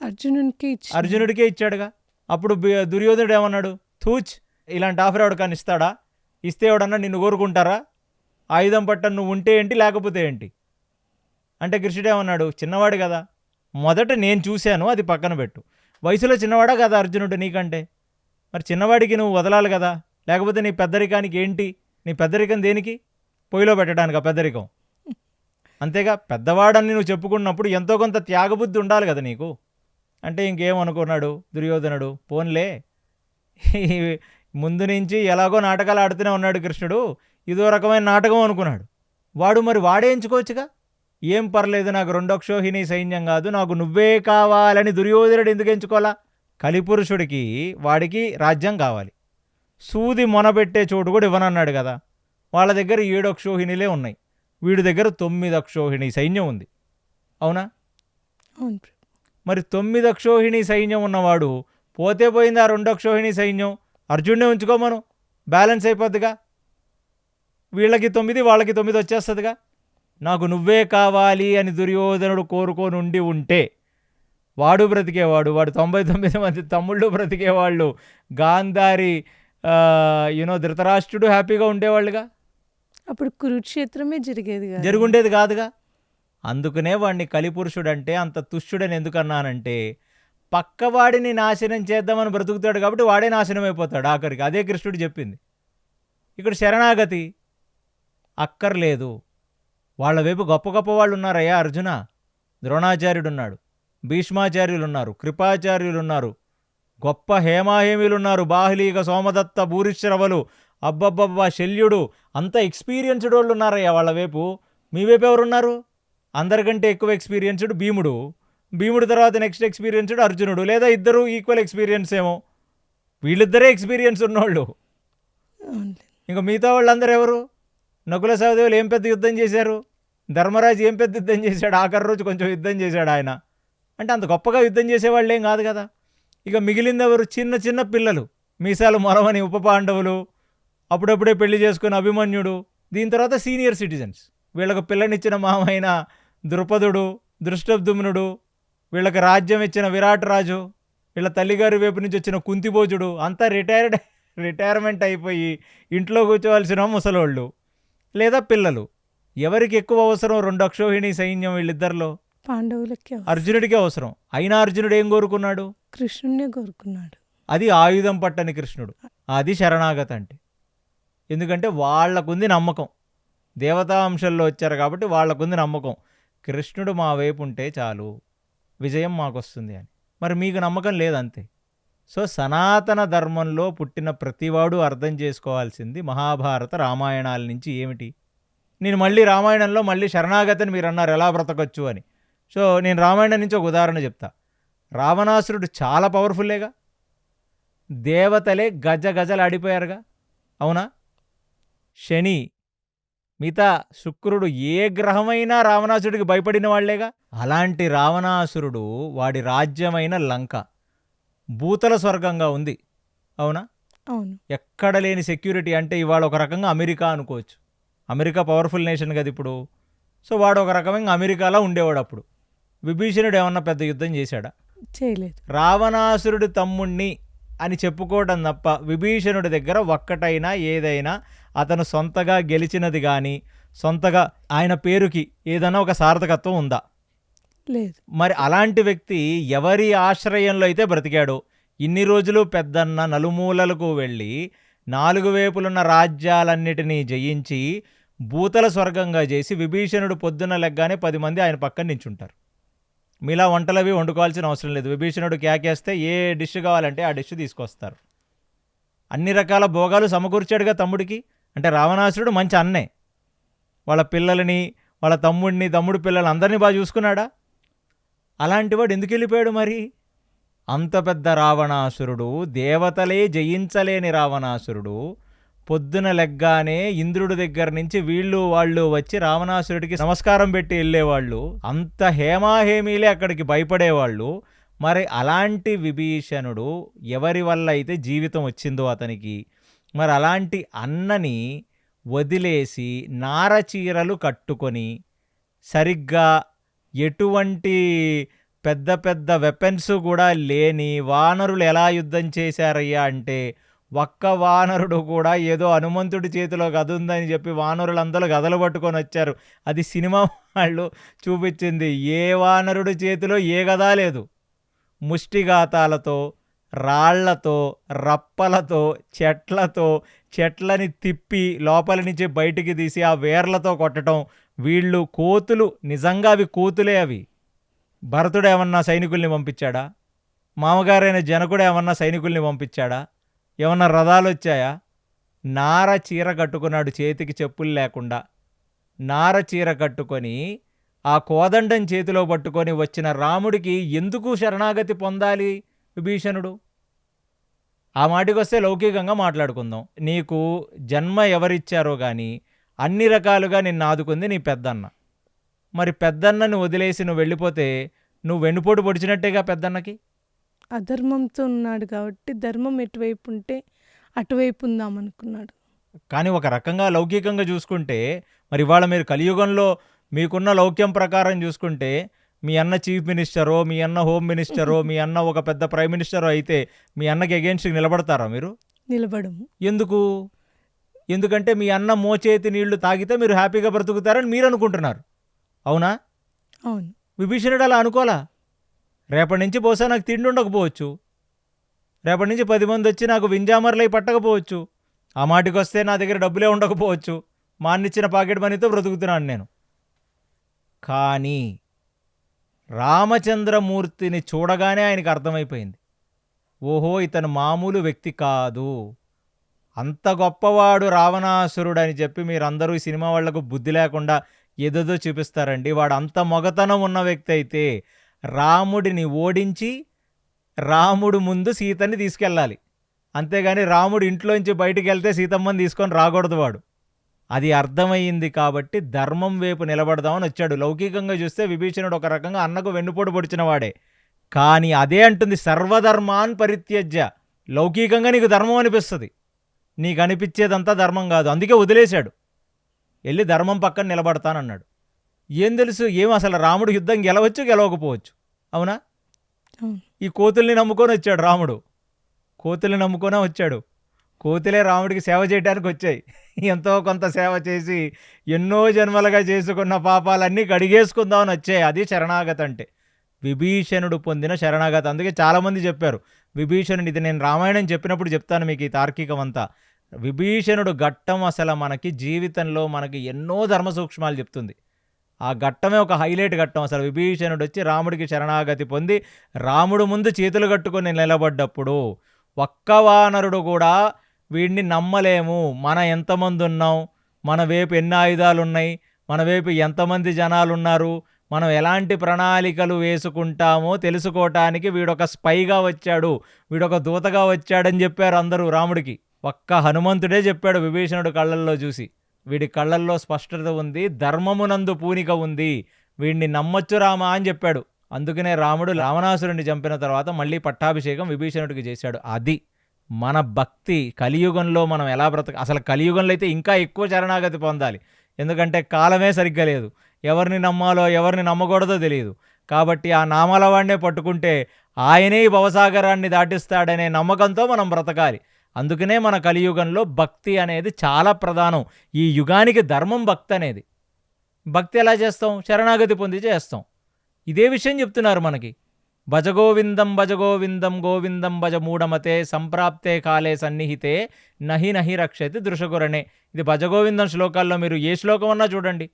అర్జునుడికే ఇచ్చాడుగా. అప్పుడు దుర్యోధనుడు ఏమన్నాడు? తూచ్, ఇలాంటి ఆఫర్ ఎవడికని ఇస్తాడా? ఇస్తే ఎవడన్నా నిన్ను కోరుకుంటారా? ఆయుధం పట్టని నువ్వు ఉంటే ఏంటి, లేకపోతే ఏంటి అంటే కృష్ణుడు ఏమన్నాడు? చిన్నవాడు కదా, మొదట నేను చూశాను, అది పక్కన పెట్టు. వయసులో చిన్నవాడా కదా అర్జునుడు నీకంటే, మరి చిన్నవాడికి నువ్వు వదలాలి కదా, లేకపోతే నీ పెద్దరికానికి ఏంటి? నీ పెద్దరికం దేనికి? పొయ్యిలో పెట్టడానికి ఆ పెద్దరికం. అంతేగా, పెద్దవాడని నువ్వు చెప్పుకున్నప్పుడు ఎంతో కొంత త్యాగబుద్ధి ఉండాలి కదా నీకు. అంటే ఇంకేమనుకున్నాడు దుర్యోధనుడు? పోన్లే, ముందు నుంచి ఎలాగో నాటకాలు ఆడుతూనే ఉన్నాడు కృష్ణుడు, ఇదో రకమైన నాటకం అనుకున్నాడు. వాడు మరి వాడే ఎంచుకోవచ్చుగా. ఏం పర్లేదు, నాకు రెండక్షోహిణి సైన్యం కాదు, నాకు నువ్వే కావాలని దుర్యోధనుడు ఎందుకు ఎంచుకోవాలా? కలిపురుషుడికి వాడికి రాజ్యం కావాలి, సూది మొనబెట్టే చోటు కూడా ఇవ్వనన్నాడు కదా. వాళ్ళ దగ్గర 7 అక్షోహిణిలే ఉన్నాయి, వీడి దగ్గర 9 అక్షోహిణి సైన్యం ఉంది, అవునా? అవును ప్రభు. మరి 9 అక్షోహిణి సైన్యం ఉన్నవాడు పోతే పోయింది, ఆ 2 అక్షోహిణి సైన్యం అర్జున్నే ఉంచుకోమను, బ్యాలెన్స్ అయిపోద్దిగా, వీళ్ళకి 9 వాళ్ళకి 9 వచ్చేస్తుందిగా. నాకు నువ్వే కావాలి అని దుర్యోధనుడు కోరుకొని ఉంటే వాడు బ్రతికేవాడు, వాడు 99 మంది తమ్ముళ్ళు బ్రతికేవాళ్ళు, గాంధారి ధృతరాష్ట్రుడు హ్యాపీగా ఉండేవాళ్ళుగా, అప్పుడు కురుక్షేత్రమే జరిగేది కాదు. జరుగుండేది కాదుగా. అందుకనే వాడిని కలిపురుషుడు అంటే అంత తుష్యుడని ఎందుకన్నానంటే, పక్కవాడిని నాశనం చేద్దామని బ్రతుకుతాడు కాబట్టి వాడే నాశనం అయిపోతాడు ఆఖరికి. అదే కృష్ణుడు చెప్పింది. ఇక్కడ శరణాగతి అక్కర్లేదు. వాళ్ళ వైపు గొప్ప గొప్ప వాళ్ళు ఉన్నారయ్యా అర్జున. ద్రోణాచార్యుడు ఉన్నాడు, భీష్మాచార్యులు ఉన్నారు, కృపాచార్యులు ఉన్నారు, గొప్ప హేమాహేమిలు ఉన్నారు, బాహ్లీక, సోమదత్త, భూరిశ్రవలు, అబ్బబ్బబ్బా, శల్యుడు, అంత ఎక్స్పీరియన్స్డ్ వాళ్ళు ఉన్నారయ్యా వాళ్ళ వైపు. మీ వైపు ఎవరున్నారు? అందరికంటే ఎక్కువ ఎక్స్పీరియన్స్డ్ భీముడు, భీముడు తర్వాత నెక్స్ట్ ఎక్స్పీరియన్స్డ్ అర్జునుడు, లేదా ఇద్దరు ఈక్వల్ ఎక్స్పీరియన్స్ ఏమో. వీళ్ళిద్దరే ఎక్స్పీరియన్స్ ఉన్నోళ్ళు. ఇంకా మిగతా వాళ్ళందరూ ఎవరు? నకుల సహదేవులు ఏం పెద్ద యుద్ధం చేశారు? ధర్మరాజు ఏం పెద్ద యుద్ధం చేశాడు? ఆఖరి రోజు కొంచెం యుద్ధం చేశాడు ఆయన. అంటే అంత గొప్పగా యుద్ధం చేసేవాళ్ళు ఏం కాదు కదా. ఇక మిగిలింది ఎవరు? చిన్న చిన్న పిల్లలు, మీసాలు మొరవని ఉప పాండవులు, అప్పుడప్పుడే పెళ్లి చేసుకున్న అభిమన్యుడు, దీని తర్వాత సీనియర్ సిటిజన్స్. వీళ్ళకు పిల్లనిచ్చిన మామైన ద్రుపదుడు, దృష్టద్యుమ్నుడు, వీళ్ళకి రాజ్యం ఇచ్చిన విరాట్ రాజు, వీళ్ళ తల్లిగారి వైపు నుంచి వచ్చిన కుంతిభోజుడు, అంతా రిటైర్మెంట్ అయిపోయి ఇంట్లో కూర్చోవలసిన ముసలోళ్ళు లేదా పిల్లలు. ఎవరికి ఎక్కువ అవసరం? 2 అక్షోహిణి సైన్యం వీళ్ళిద్దరిలో. పాండవులకి. అర్జునుడికే అవసరం. అయినా అర్జునుడు ఏం కోరుకున్నాడు? కృష్ణుడినే కోరుకున్నాడు. అది ఆయుధం పట్టని కృష్ణుడు. అది శరణాగత అంటే. ఎందుకంటే వాళ్లకుంది నమ్మకం, దేవతా అంశంలో వచ్చారు కాబట్టి వాళ్లకుంది నమ్మకం, కృష్ణుడు మా వైపు ఉంటే చాలు, విజయం మాకొస్తుంది అని. మరి మీకు నమ్మకం లేదంతే. సో సనాతన ధర్మంలో పుట్టిన ప్రతివాడు అర్థం చేసుకోవాల్సింది మహాభారత రామాయణాల నుంచి ఏమిటి. నేను మళ్ళీ రామాయణంలో మళ్ళీ శరణాగతిని మీరు అన్నారు ఎలా బ్రతకొచ్చు అని. సో నేను రామాయణం నుంచి ఒక ఉదాహరణ చెప్తా. రావణాసురుడు చాలా పవర్ఫుల్లేగా, దేవతలే గజగజలాడిపోయారుగా, అవునా? శని, మిగతా శుక్రుడు, ఏ గ్రహమైనా రావణాసురుడికి భయపడిన వాళ్లేగా. అలాంటి రావణాసురుడు వాడి రాజ్యమైన లంక భూతల స్వర్గంగా ఉంది, అవునా? అవును. ఎక్కడ లేని సెక్యూరిటీ. అంటే ఇవాళ ఒక రకంగా అమెరికా అనుకోవచ్చు. అమెరికా పవర్ఫుల్ నేషన్ కదా ఇప్పుడు. సో వాడు ఒక రకమైన అమెరికాలో ఉండేవాడు అప్పుడు. విభీషణుడు ఏమన్నా పెద్ద యుద్ధం చేశాడా? చేయలేదు. రావణాసురుడి తమ్ముణ్ణి అని చెప్పుకోవడం తప్ప విభీషణుడి దగ్గర ఒక్కటైనా ఏదైనా అతను సొంతగా గెలిచినది కానీ, సొంతగా ఆయన పేరుకి ఏదైనా ఒక సార్థకత్వం ఉందా? లేదు. మరి అలాంటి వ్యక్తి ఎవరి ఆశ్రయంలో అయితే బ్రతికాడో, ఇన్ని రోజులు పెద్దన్న నలుమూలలకు వెళ్ళి 4 వైపులున్న రాజ్యాలన్నిటినీ జయించి భూతల స్వర్గంగా చేసి విభీషణుడు పొద్దున్న లెగ్గానే 10 మంది ఆయన పక్కన నించుంటారు. మీలా వంటలవి వండుకోవాల్సిన అవసరం లేదు. విభీషణుడు కేకేస్తే ఏ డిష్ కావాలంటే ఆ డిష్ తీసుకొస్తారు. అన్ని రకాల భోగాలు సమకూర్చాడుగా తమ్ముడికి. అంటే రావణాసురుడు మంచి అన్నే. వాళ్ళ పిల్లలని, వాళ్ళ తమ్ముడిని, తమ్ముడు పిల్లలు అందరినీ బాగా చూసుకున్నాడా? అలాంటి వాడు ఎందుకు వెళ్ళిపోయాడు మరి? అంత పెద్ద రావణాసురుడు, దేవతలే జయించలేని రావణాసురుడు, పొద్దున లెగ్గానే ఇంద్రుడి దగ్గర నుంచి వీళ్ళు వాళ్ళు వచ్చి రావణాసురుడికి నమస్కారం పెట్టి వెళ్ళేవాళ్ళు, అంత హేమాహేమీలే అక్కడికి భయపడేవాళ్ళు. మరి అలాంటి విభీషణుడు ఎవరి వల్ల అయితే జీవితం వచ్చిందో అతనికి, మరి అలాంటి అన్నని వదిలేసి నారచీరలు కట్టుకొని సరిగ్గా ఎటువంటి పెద్ద పెద్ద వెపన్స్ కూడా లేని వానరులు ఎలా యుద్ధం చేశారయ్యా అంటే, ఒక్క వానరుడు కూడా ఏదో హనుమంతుడి చేతిలో గద ఉందని చెప్పి వానరులందరూ గదలు పట్టుకొని వచ్చారు. అది సినిమా వాళ్ళు చూపించింది. ఏ వానరుడి చేతిలో ఏ గదా లేదు. ముష్టిఘాతాలతో, రాళ్లతో, రప్పలతో, చెట్లని తిప్పి లోపల నుంచి బయటికి తీసి ఆ వేర్లతో కొట్టడం. వీళ్ళు కోతులు, నిజంగా అవి కోతులే. అవి భరతుడు ఏమన్నా సైనికుల్ని పంపించాడా? మామగారైన జనకుడు ఏమన్నా సైనికుల్ని పంపించాడా? ఏమన్నా రథాలు వచ్చాయా? నార చీర కట్టుకున్నాడు, చేతికి చెప్పులు లేకుండా నార చీర కట్టుకొని ఆ కోదండం చేతిలో పట్టుకొని వచ్చిన రాముడికి ఎందుకు శరణాగతి పొందాలి విభీషణుడు? ఆ మాటికొస్తే లౌకికంగా మాట్లాడుకుందాం. నీకు జన్మ ఎవరిచ్చారో గాని అన్ని రకాలుగా నిన్ను ఆదుకుంది నీ పెద్దన్న. మరి పెద్దన్నని వదిలేసి నువ్వు వెళ్ళిపోతే నువ్వు వెన్నుపోటు పొడిచినట్టేగా పెద్దన్నకి. అధర్మంతో ఉన్నాడు కాబట్టి ధర్మం ఎటువైపు ఉంటే అటువైపు ఉందామనుకున్నాడు. కానీ ఒక రకంగా లౌకికంగా చూసుకుంటే మరి ఇవాళ మీరు కలియుగంలో మీకున్న లౌక్యం ప్రకారం చూసుకుంటే మీ అన్న చీఫ్ మినిస్టరో, మీ అన్న హోమ్ మినిస్టరో, మీ అన్న ఒక పెద్ద ప్రైమ్ మినిస్టరో అయితే మీ అన్నకి అగేన్స్ట్కి నిలబడతారా మీరు? నిలబడము. ఎందుకు? ఎందుకంటే మీ అన్న మోచేతి నీళ్లు తాగితే మీరు హ్యాపీగా బ్రతుకుతారని మీరు అనుకుంటున్నారు. అవునా? అవును. విభీషణుడు అలా అనుకోలా. రేపటి నుంచి బహుశా నాకు తిండి ఉండకపోవచ్చు, రేపటి నుంచి 10 మంది వచ్చి నాకు వింజామర్లై పట్టకపోవచ్చు, ఆ మాటికొస్తే నా దగ్గర డబ్బులే ఉండకపోవచ్చు, మా అన్నిచ్చిన పాకెట్ మనీతో బ్రతుకుతున్నాను నేను. కానీ రామచంద్రమూర్తిని చూడగానే ఆయనకు అర్థమైపోయింది, ఓహో ఇతను మామూలు వ్యక్తి కాదు, అంత గొప్పవాడు రావణాసురుడని చెప్పి మీరందరూ ఈ సినిమా వాళ్లకు బుద్ధి లేకుండా ఏదేదో చూపిస్తారండి. వాడు అంత మొగతనం ఉన్న వ్యక్తి అయితే రాముడిని ఓడించి రాముడు ముందు సీతని తీసుకెళ్ళాలి, అంతేగాని రాముడు ఇంట్లోంచి బయటికి వెళ్తే సీతమ్మని తీసుకొని రాకూడదు వాడు. అది అర్థమయ్యింది కాబట్టి ధర్మం వైపు నిలబడదామని వచ్చాడు. లౌకికంగా చూస్తే విభీషణుడు ఒక రకంగా అన్నకు వెన్నుపోటు పొడిచిన వాడే. కానీ అదే అంటుంది సర్వధర్మాన్ పరిత్యజ్య. లౌకికంగా నీకు ధర్మం అనిపిస్తుంది, నీకు అనిపించేదంతా ధర్మం కాదు, అందుకే వదిలేశాడు. వెళ్ళి ధర్మం పక్కన నిలబడతానన్నాడు. ఏం తెలుసు, ఏం అసలు రాముడు యుద్ధం గెలవచ్చు గెలవకపోవచ్చు. అవునా? ఈ కోతుల్ని నమ్ముకొని వచ్చాడు రాముడు, కోతుల్ని నమ్ముకొనే వచ్చాడు. కోతులే రాముడికి సేవ చేయడానికి వచ్చాయి. ఎంతో కొంత సేవ చేసి ఎన్నో జన్మలుగా చేసుకున్న పాపాలన్నీ కడిగేసుకుందామని వచ్చాయి. అది శరణాగతి అంటే, విభీషణుడు పొందిన శరణాగతి. అందుకే చాలామంది చెప్పారు విభీషణుడు, ఇది నేను రామాయణం చెప్పినప్పుడు చెప్తాను మీకు ఈ తార్కికం అంతా. విభీషణుడు ఘట్టం అసలు మనకి జీవితంలో మనకి ఎన్నో ధర్మ సూక్ష్మాలు చెప్తుంది. ఆ ఘట్టమే ఒక హైలైట్ ఘట్టం. అసలు విభీషణుడు వచ్చి రాముడికి శరణాగతి పొంది రాముడు ముందు చేతులు కట్టుకొని నిలబడ్డప్పుడు ఒక్క వానరుడు కూడా వీడిని నమ్మలేము, మన ఎంతమంది ఉన్నాం, మన వైపు ఎన్ని ఆయుధాలు ఉన్నాయి, మన వైపు ఎంతమంది జనాలు ఉన్నారు, మనం ఎలాంటి ప్రణాళికలు వేసుకుంటామో తెలుసుకోవటానికి వీడొక స్పైగా వచ్చాడు, వీడొక దూతగా వచ్చాడని చెప్పారు అందరూ రాముడికి. ఒక్క హనుమంతుడే చెప్పాడు విభీషణుడు కళ్ళల్లో చూసి, వీడి కళ్ళల్లో స్పష్టత ఉంది, ధర్మమునందు పూనిక ఉంది, వీడిని నమ్మొచ్చు రామా అని చెప్పాడు. అందుకనే రాముడు రావణాసురుడిని చంపిన తర్వాత మళ్ళీ పట్టాభిషేకం విభీషణుడికి చేశాడు. అది మన భక్తి. కలియుగంలో మనం ఎలా అసలు కలియుగంలో అయితే ఇంకా ఎక్కువ శరణాగతి పొందాలి, ఎందుకంటే కాలమే సరిగ్గా లేదు, ఎవరిని నమ్మాలో ఎవరిని నమ్మకూడదో తెలియదు. కాబట్టి ఆ నామాల వాడినే పట్టుకుంటే ఆయనే ఈ భవసాగరాన్ని దాటిస్తాడనే నమ్మకంతో మనం బ్రతకాలి. అందుకనే మన కలియుగంలో భక్తి అనేది చాలా ప్రధానం. ఈ యుగానికి ధర్మం భక్తి అనేది. భక్తి ఎలా చేస్తాం? శరణాగతి పొంది చేస్తాం. ఇదే విషయం చెప్తున్నారు మనకి. భజగోవిందం భజగోవిందం గోవిందం భజ మూఢమతే సంప్రాప్తే కాలే సన్నిహితే నహి నహి రక్షతి దృశగురణే. ఇది భజగోవిందం శ్లోకాల్లో మీరు ఏ శ్లోకం అన్నా చూడండి.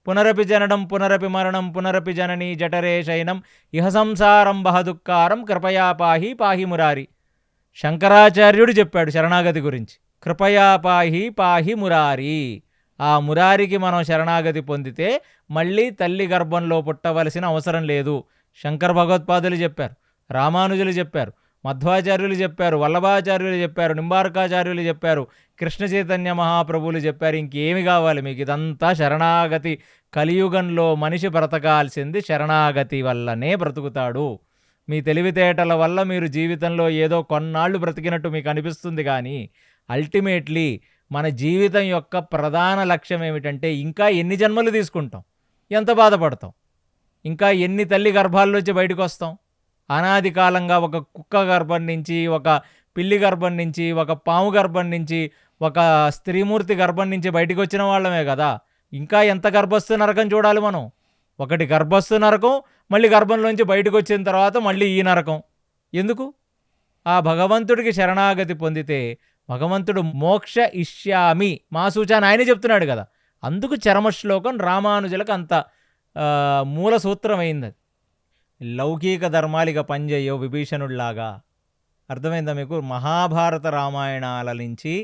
పునరపి జననం పునరపి మరణం పునరపి జననీ జఠరే శయనం ఇహ సంసారం బహదుక్కారం కృపయా పాహి పాహి మురారి. శంకరాచార్యుడు చెప్పాడు శరణాగతి గురించి, కృపయా పాహి పాహి మురారి. ఆ మురారికి మనం శరణాగతి పొందితే మళ్ళీ తల్లి గర్భంలో పుట్టవలసిన అవసరం లేదు. శంకర భగవత్పాదులు చెప్పారు, రామానుజులు చెప్పారు, మధ్వాచార్యులు చెప్పారు, వల్లభాచార్యులు చెప్పారు, నింబార్కాచార్యులు చెప్పారు, కృష్ణ చైతన్య మహాప్రభువులు చెప్పారు. ఇంకేమి కావాలి మీకు? ఇదంతా శరణాగతి. కలియుగంలో మనిషి బ్రతకాల్సింది శరణాగతి వల్లనే బ్రతుకుతాడు. మీ తెలివితేటల వల్ల మీరు జీవితంలో ఏదో కొన్నాళ్ళు బ్రతికినట్టు మీకు అనిపిస్తుంది, కానీ అల్టిమేట్లీ మన జీవితం యొక్క ప్రధాన లక్ష్యం ఏమిటంటే ఇంకా ఎన్ని జన్మలు తీసుకుంటాం, ఎంత బాధపడతాం, ఇంకా ఎన్ని తల్లి గర్భాల్లోంచి బయటకు వస్తాం. అనాది కాలంగా ఒక కుక్క గర్భం నుంచి, ఒక పిల్లి గర్భం నుంచి, ఒక పాము గర్భం నుంచి, ఒక స్త్రీమూర్తి గర్భం నుంచి బయటకు వచ్చిన వాళ్ళమే కదా. ఇంకా ఎంత గర్భస్థ నరకం చూడాలి మనం? ఒకటి గర్భస్థ నరకం, మళ్ళీ గర్భంలోంచి బయటకు వచ్చిన తర్వాత మళ్ళీ ఈ నరకం ఎందుకు? ఆ భగవంతుడికి శరణాగతి పొందితే భగవంతుడు మోక్ష ఇష్యామి మా సూచన ఆయనే చెప్తున్నాడు కదా. అందుకు చరమశ్లోకం రామానుజులకు అంత మూల సూత్రమైంది. లౌకిక ధర్మాలిగా పనిచేయవు విభీషణుడిలాగా. అర్థమైందా మీకు? మహాభారత రామాయణాల నుంచి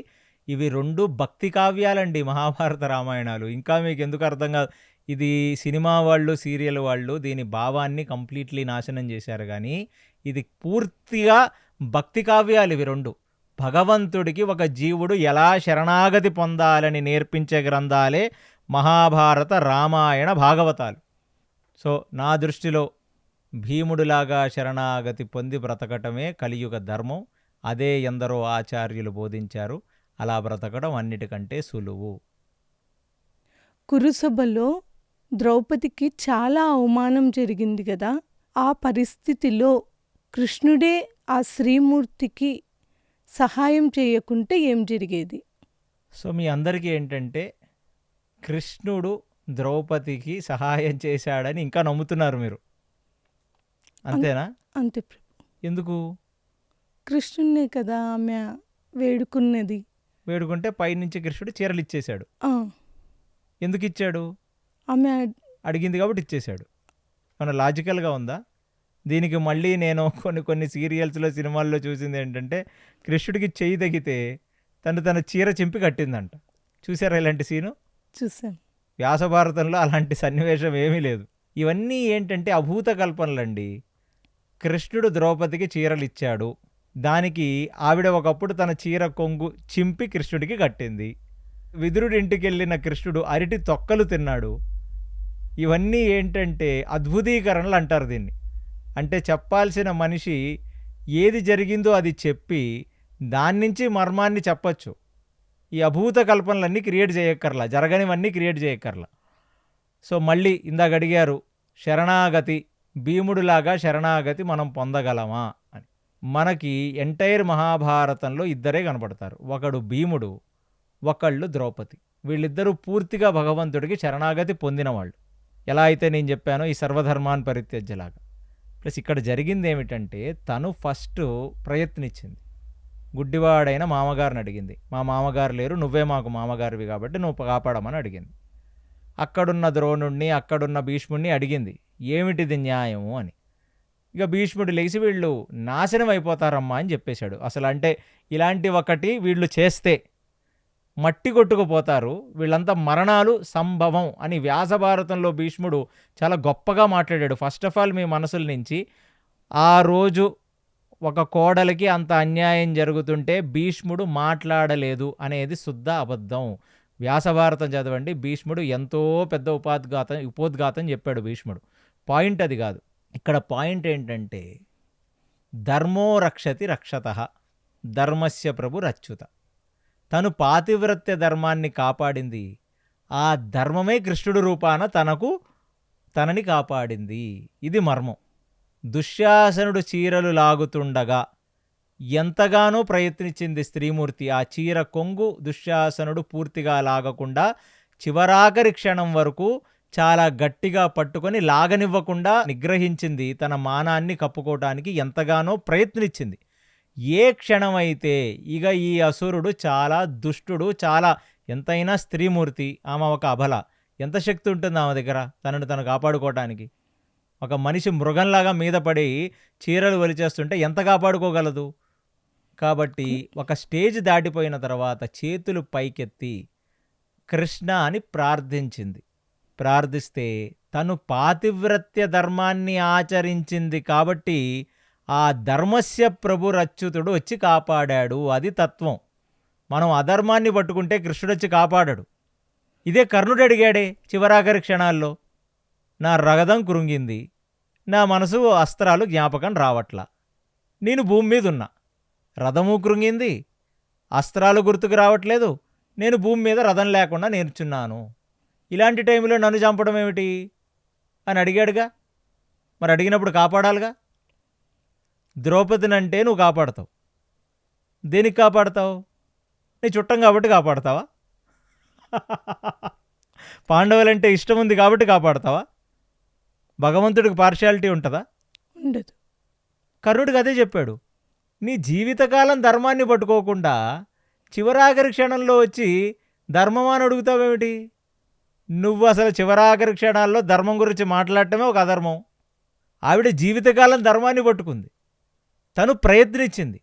ఇవి 2 భక్తి కావ్యాలండి, మహాభారత రామాయణాలు. ఇంకా మీకు ఎందుకు అర్థం కాదు? ఇది సినిమా వాళ్ళు, సీరియల్ వాళ్ళు దీని భావాన్ని కంప్లీట్లీ నాశనం చేశారు. కానీ ఇది పూర్తిగా భక్తి కావ్యాలు ఇవి రెండు. భగవంతుడికి ఒక జీవుడు ఎలా శరణాగతి పొందాలని నేర్పించే గ్రంథాలే మహాభారత, రామాయణ, భాగవతాలు. సో నా దృష్టిలో భీముడిలాగా శరణాగతి పొంది బ్రతకటమే కలియుగ ధర్మం. అదే ఎందరో ఆచార్యులు బోధించారు. అలా బ్రతకడం అన్నిటికంటే సులువు. కురుసభలో ద్రౌపదికి చాలా అవమానం జరిగింది కదా. ఆ పరిస్థితిలో కృష్ణుడే ఆ శ్రీమూర్తికి సహాయం చేయకుంటే ఏం జరిగేది? సో మీ అందరికీ ఏంటంటే కృష్ణుడు ద్రౌపదికి సహాయం చేశాడని ఇంకా నమ్ముతున్నారు మీరు, అంతేనా? అంతే ప్రభు. ఎందుకు? కృష్ణున్నే కదా ఆమె వేడుకున్నది. వేడుకుంటే పైనుంచి కృష్ణుడు చీరలు ఇచ్చేశాడు. ఆ, ఎందుకు ఇచ్చాడు? ఆమె అడిగింది కాబట్టి ఇచ్చేశాడు. మన లాజికల్గా ఉందా? దీనికి మళ్ళీ నేను కొన్ని సీరియల్స్లో, సినిమాల్లో చూసింది ఏంటంటే కృష్ణుడికి చెయ్యి తగితే తన చీర చింపి కట్టిందంట. చూసారా ఇలాంటి సీను? చూసాం. వ్యాసభారతంలో అలాంటి సన్నివేశం ఏమీ లేదు. ఇవన్నీ ఏంటంటే అభూత కల్పనలండి. కృష్ణుడు ద్రౌపదికి చీరలు ఇచ్చాడు. దానికి ఆవిడ ఒకప్పుడు తన చీర కొంగు చింపి కృష్ణుడికి కట్టింది. విదురుడి ఇంటికి వెళ్ళిన కృష్ణుడు అరటి తొక్కలు తిన్నాడు. ఇవన్నీ ఏంటంటే అద్భుతీకరణలు అంటారు దీన్ని. అంటే చెప్పాల్సిన మనిషి ఏది జరిగిందో అది చెప్పి దాని నుంచి మర్మాన్ని చెప్పచ్చు. ఈ అభూత కల్పనలన్నీ క్రియేట్ చేయక్కర్లా, జరగనివన్నీ క్రియేట్ చేయక్కర్లా. సో మళ్ళీ ఇందాక అడిగారు శరణాగతి, భీముడిలాగా శరణాగతి మనం పొందగలమా అని. మనకి ఎంటైర్ మహాభారతంలో ఇద్దరే కనపడతారు. ఒకడు భీముడు, ఒకళ్ళు ద్రౌపది. వీళ్ళిద్దరూ పూర్తిగా భగవంతుడికి శరణాగతి పొందిన వాళ్ళు. ఎలా అయితే నేను చెప్పానో ఈ సర్వధర్మాన్ పరిత్యజ్యలాగా. ప్లస్ ఇక్కడ జరిగింది ఏమిటంటే తను ఫస్ట్ ప్రయత్నించింది. గుడ్డివాడైన మామగారిని అడిగింది. మా మామగారు లేరు, నువ్వే మాకు మామగారివి కాబట్టి నువ్వు కాపాడమని అడిగింది. అక్కడున్న ద్రోణుణ్ణి, అక్కడున్న భీష్ముడిని అడిగింది ఏమిటిది న్యాయము అని. ఇక భీష్ముడు లేచి వీళ్ళు నాశనం అయిపోతారమ్మా అని చెప్పేశాడు. అసలు అంటే ఇలాంటి ఒకటి వీళ్ళు చేస్తే మట్టి కొట్టుకుపోతారు, వీళ్ళంతా మరణాలు సంభవం అని వ్యాసభారతంలో భీష్ముడు చాలా గొప్పగా మాట్లాడాడు. ఫస్ట్ ఆఫ్ ఆల్ మీ మనసుల నుంచి ఆ రోజు ఒక కోడలికి అంత అన్యాయం జరుగుతుంటే భీష్ముడు మాట్లాడలేదు అనేది శుద్ధ అబద్ధం. వ్యాసభారతం చదవండి. భీష్ముడు ఎంతో పెద్ద ఉపోద్ఘాతం చెప్పాడు భీష్ముడు. పాయింట్ అది కాదు. ఇక్కడ పాయింట్ ఏంటంటే ధర్మో రక్షతి రక్షతః, ధర్మస్య ప్రభు రచ్యుత. తను పాతివ్రత్య ధర్మాన్ని కాపాడింది. ఆ ధర్మమే కృష్ణుడు రూపాన తనని కాపాడింది. ఇది మర్మం. దుశ్శాసనుడు చీరలు లాగుతుండగా ఎంతగానో ప్రయత్నించింది స్త్రీమూర్తి. ఆ చీర కొంగు దుశ్శాసనుడు పూర్తిగా లాగకుండా చివరాఖరి క్షణం వరకు చాలా గట్టిగా పట్టుకొని లాగనివ్వకుండా నిగ్రహించింది. తన మానాన్ని కప్పుకోవడానికి ఎంతగానో ప్రయత్నించింది. ఏ క్షణమైతే ఇక ఈ అసురుడు చాలా దుష్టుడు, చాలా ఎంతైనా స్త్రీమూర్తి, ఆమె ఒక అబల, ఎంత శక్తి ఉంటుంది ఆమె దగ్గర తనను తను కాపాడుకోవటానికి? ఒక మనిషి మృగంలాగా మీద పడి చీరలు ఒలిచేస్తుంటే ఎంత కాపాడుకోగలదు? కాబట్టి ఒక స్టేజ్ దాటిపోయిన తర్వాత చేతులు పైకెత్తి కృష్ణ అని ప్రార్థించింది. ప్రార్థిస్తే తను పాతివ్రత్య ధర్మాన్ని ఆచరించింది కాబట్టి ఆ ధర్మస్య ప్రభు రచ్యుతుడు వచ్చి కాపాడాడు. అది తత్వం. మనం అధర్మాన్ని పట్టుకుంటే కృష్ణుడు వచ్చి కాపాడాడు. ఇదే కర్ణుడు అడిగాడే చివరాఖరి క్షణాల్లో, నా రగదం కృంగింది, నా మనసు అస్త్రాలు జ్ఞాపకం రావట్లా, నేను భూమి మీద ఉన్నా, రథము కృంగింది, అస్త్రాలు గుర్తుకు రావట్లేదు, నేను భూమి మీద రథం లేకుండా నేర్చున్నాను, ఇలాంటి టైంలో నన్ను చంపడం ఏమిటి అని అడిగాడుగా. మరి అడిగినప్పుడు కాపాడాలిగా. ద్రౌపదినంటే నువ్వు కాపాడతావు. దేనికి కాపాడతావు? నీ చుట్టం కాబట్టి కాపాడతావా? పాండవులంటే ఇష్టం ఉంది కాబట్టి కాపాడతావా? భగవంతుడికి పార్షియాలిటీ ఉంటుందా? ఉండదు. కర్ణుడికి అదే చెప్పాడు. నీ జీవితకాలం ధర్మాన్ని పట్టుకోకుండా చివరాఖరి క్షణంలో వచ్చి ధర్మమాని అడుగుతావేమిటి? నువ్వు అసలు చివరాఖరి క్షణాల్లో ధర్మం గురించి మాట్లాడటమే ఒక అధర్మం. ఆవిడ జీవితకాలం ధర్మాన్ని పట్టుకుంది, తను ప్రయత్నించింది.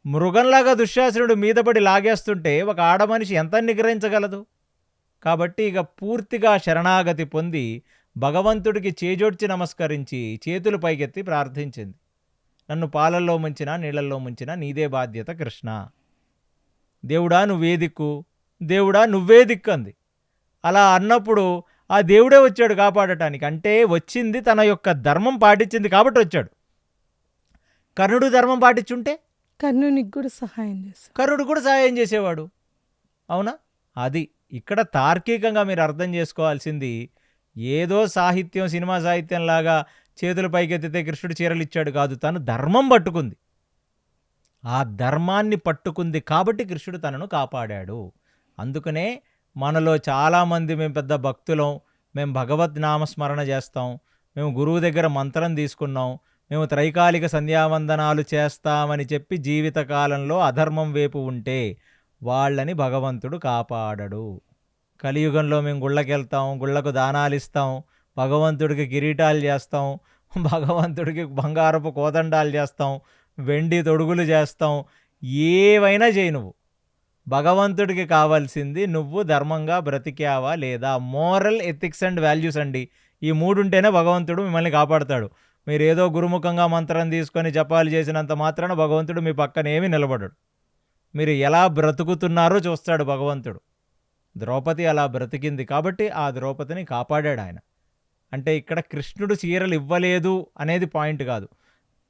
మృగంలాగా దుశ్శాసనుడు మీదపడి లాగేస్తుంటే ఒక ఆడమనిషి ఎంత నిగ్రహించగలదు? కాబట్టి ఇక పూర్తిగా శరణాగతి పొంది భగవంతుడికి చేజోడ్చి నమస్కరించి చేతులు పైకెత్తి ప్రార్థించింది. నన్ను పాలల్లో ముంచినా నీళ్ళల్లో ముంచినా నీదే బాధ్యత కృష్ణ. దేవుడా నువ్వే దిక్కు, దేవుడా నువ్వే దిక్కు అంది. అలా అన్నప్పుడు ఆ దేవుడే వచ్చాడు కాపాడటానికి. అంటే వచ్చింది తన యొక్క ధర్మం పాటించింది కాబట్టి వచ్చాడు. కర్ణుడు ధర్మం పాటించుంటే కర్ణునికి కూడా సహాయం చేస్తాడు. కర్ణుడు కూడా సహాయం చేసేవాడు. అవునా? అది ఇక్కడ తార్కికంగా మీరు అర్థం చేసుకోవాల్సింది ఏదో సాహిత్యం, సినిమా సాహిత్యం లాగా చేతుల పైకెత్తితే కృష్ణుడు చీరలు ఇచ్చాడు కాదు. తను ధర్మం పట్టుకుంది. ఆ ధర్మాన్ని పట్టుకుంది కాబట్టి కృష్ణుడు తనను కాపాడాడు. అందుకనే మనలో చాలామంది మేము పెద్ద భక్తులం, మేము భగవద్ నామస్మరణ చేస్తాం, మేము గురువు దగ్గర మంత్రం తీసుకున్నాం, మేము త్రైకాలిక సంధ్యావందనాలు చేస్తామని చెప్పి జీవితకాలంలో అధర్మం వైపు ఉంటే వాళ్ళని భగవంతుడు కాపాడడు. కలియుగంలో మేము గుళ్ళకెళ్తాం, గుళ్ళకు దానాలు ఇస్తాం, భగవంతుడికి కిరీటాలు చేస్తాం, భగవంతుడికి బంగారపు కోదండాలు చేస్తాం, వెండి తొడుగులు చేస్తాం, ఏవైనా చేయి. నువ్వు భగవంతుడికి కావాల్సింది నువ్వు ధర్మంగా బ్రతికావా లేదా. మోరల్, ఎథిక్స్ అండ్ వాల్యూస్ అండి. ఈ మూడుంటేనే భగవంతుడు మిమ్మల్ని కాపాడుతాడు. మీరు ఏదో గురుముఖంగా మంత్రం తీసుకొని జపాలు చేసినంత మాత్రాన భగవంతుడు మీ పక్కన ఏమీ నిలబడడు. మీరు ఎలా బ్రతుకుతున్నారో చూస్తాడు భగవంతుడు. ద్రౌపది అలా బ్రతికింది కాబట్టి ఆ ద్రౌపదిని కాపాడాడు ఆయన. అంటే ఇక్కడ కృష్ణుడు చీరలు ఇవ్వలేదు అనేది పాయింట్ కాదు.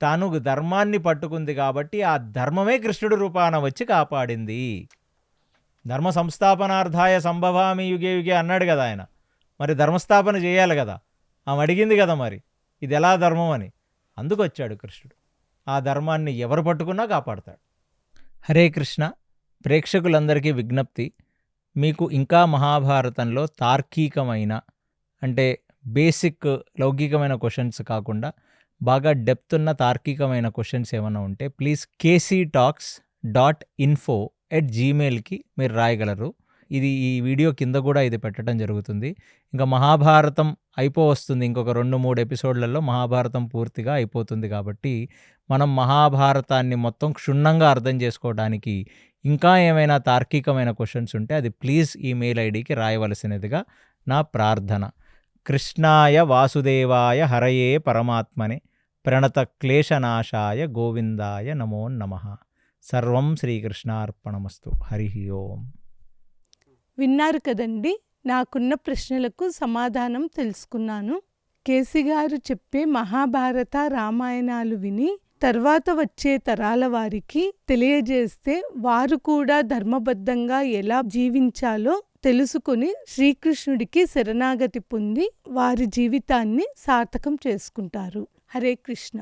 తాను ధర్మాన్ని పట్టుకుంది కాబట్టి ఆ ధర్మమే కృష్ణుడు రూపాన వచ్చి కాపాడింది. ధర్మ సంస్థాపనార్థాయ సంభవామి యుగే యుగే అన్నాడు కదా ఆయన. మరి ధర్మస్థాపన చేయాలి కదా, ఆమె అడిగింది కదా మరి ఇది ఎలా ధర్మం అని. అందుకు వచ్చాడు కృష్ణుడు. ఆ ధర్మాన్ని ఎవరు పట్టుకున్నా కాపాడతాడు. హరే కృష్ణ. ప్రేక్షకులందరికీ విజ్ఞప్తి, మీకు ఇంకా మహాభారతంలో తార్కికమైన అంటే బేసిక్ లౌకికమైన క్వశ్చన్స్ కాకుండా బాగా డెప్త్ ఉన్న తార్కికమైన క్వశ్చన్స్ ఏమైనా ఉంటే ప్లీజ్ kctalks.info@gmail.com మీరు రాయగలరు. ఇది ఈ వీడియో కింద కూడా ఇది పెట్టడం జరుగుతుంది. ఇంకా మహాభారతం వస్తుంది. ఇంకొక 2-3 ఎపిసోడ్లలో మహాభారతం పూర్తిగా అయిపోతుంది. కాబట్టి మనం మహాభారతాన్ని మొత్తం క్షుణ్ణంగా అర్థం చేసుకోవడానికి ఇంకా ఏమైనా తార్కికమైన క్వశ్చన్స్ ఉంటే అది ప్లీజ్ ఈమెయిల్ ఐడికి రాయవలసినదిగా నా ప్రార్థన. కృష్ణాయ వాసుదేవాయ హరయే పరమాత్మనే ప్రణత క్లేశనాశాయ గోవిందాయ నమో నమః. సర్వం శ్రీకృష్ణార్పణమస్తు. హరి ఓం. విన్నారు కదండి, నాకున్న ప్రశ్నలకు సమాధానం తెలుసుకున్నాను. కేసీ గారు చెప్పే మహాభారత రామాయణాలు విని తర్వాత వచ్చే తరాల వారికి తెలియజేస్తే వారు కూడా ధర్మబద్ధంగా ఎలా జీవించాలో తెలుసుకుని శ్రీకృష్ణుడికి శరణాగతి పొంది వారి జీవితాన్ని సార్థకం చేసుకుంటారు. హరే కృష్ణ.